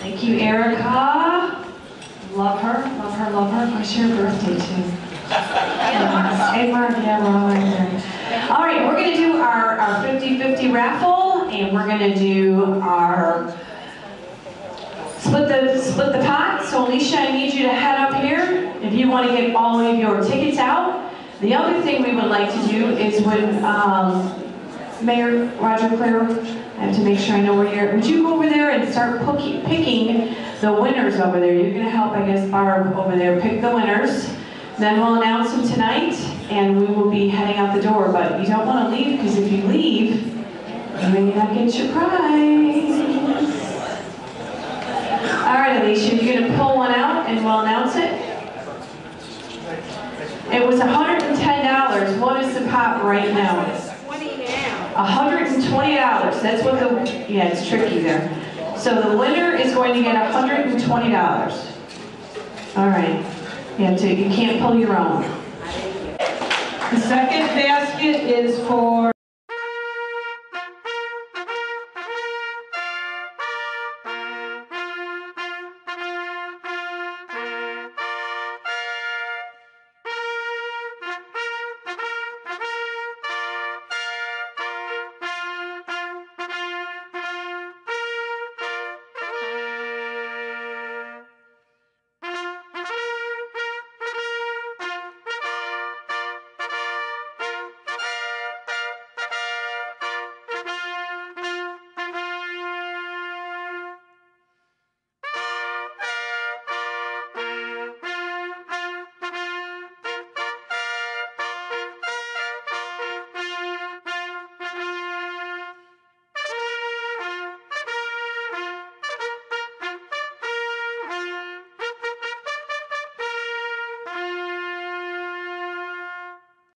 Thank you, Erica. Love her, love her, love her. What's your birthday too? April, yeah, we're all right there. All right, we're going to do our 50-50 raffle, and we're going to do our split the pot. So Alicia, I need you to head up here if you want to get all of your tickets out. The other thing we would like to do is when Mayor Roger Clare, I have to make sure I know where you're. Would you go over there and start picking the winners over there? You're going to help, I guess, Barb over there pick the winners. Then we'll announce them tonight, and we will be heading out the door. But you don't want to leave, because if you leave, You may not get your prize. All right, Alicia, you're going to pull one out and we'll announce it. It was $110. What is the pot right now? $120. That's what the, yeah, it's tricky there. So the winner is going to get $120. All right. You can't pull your own. The second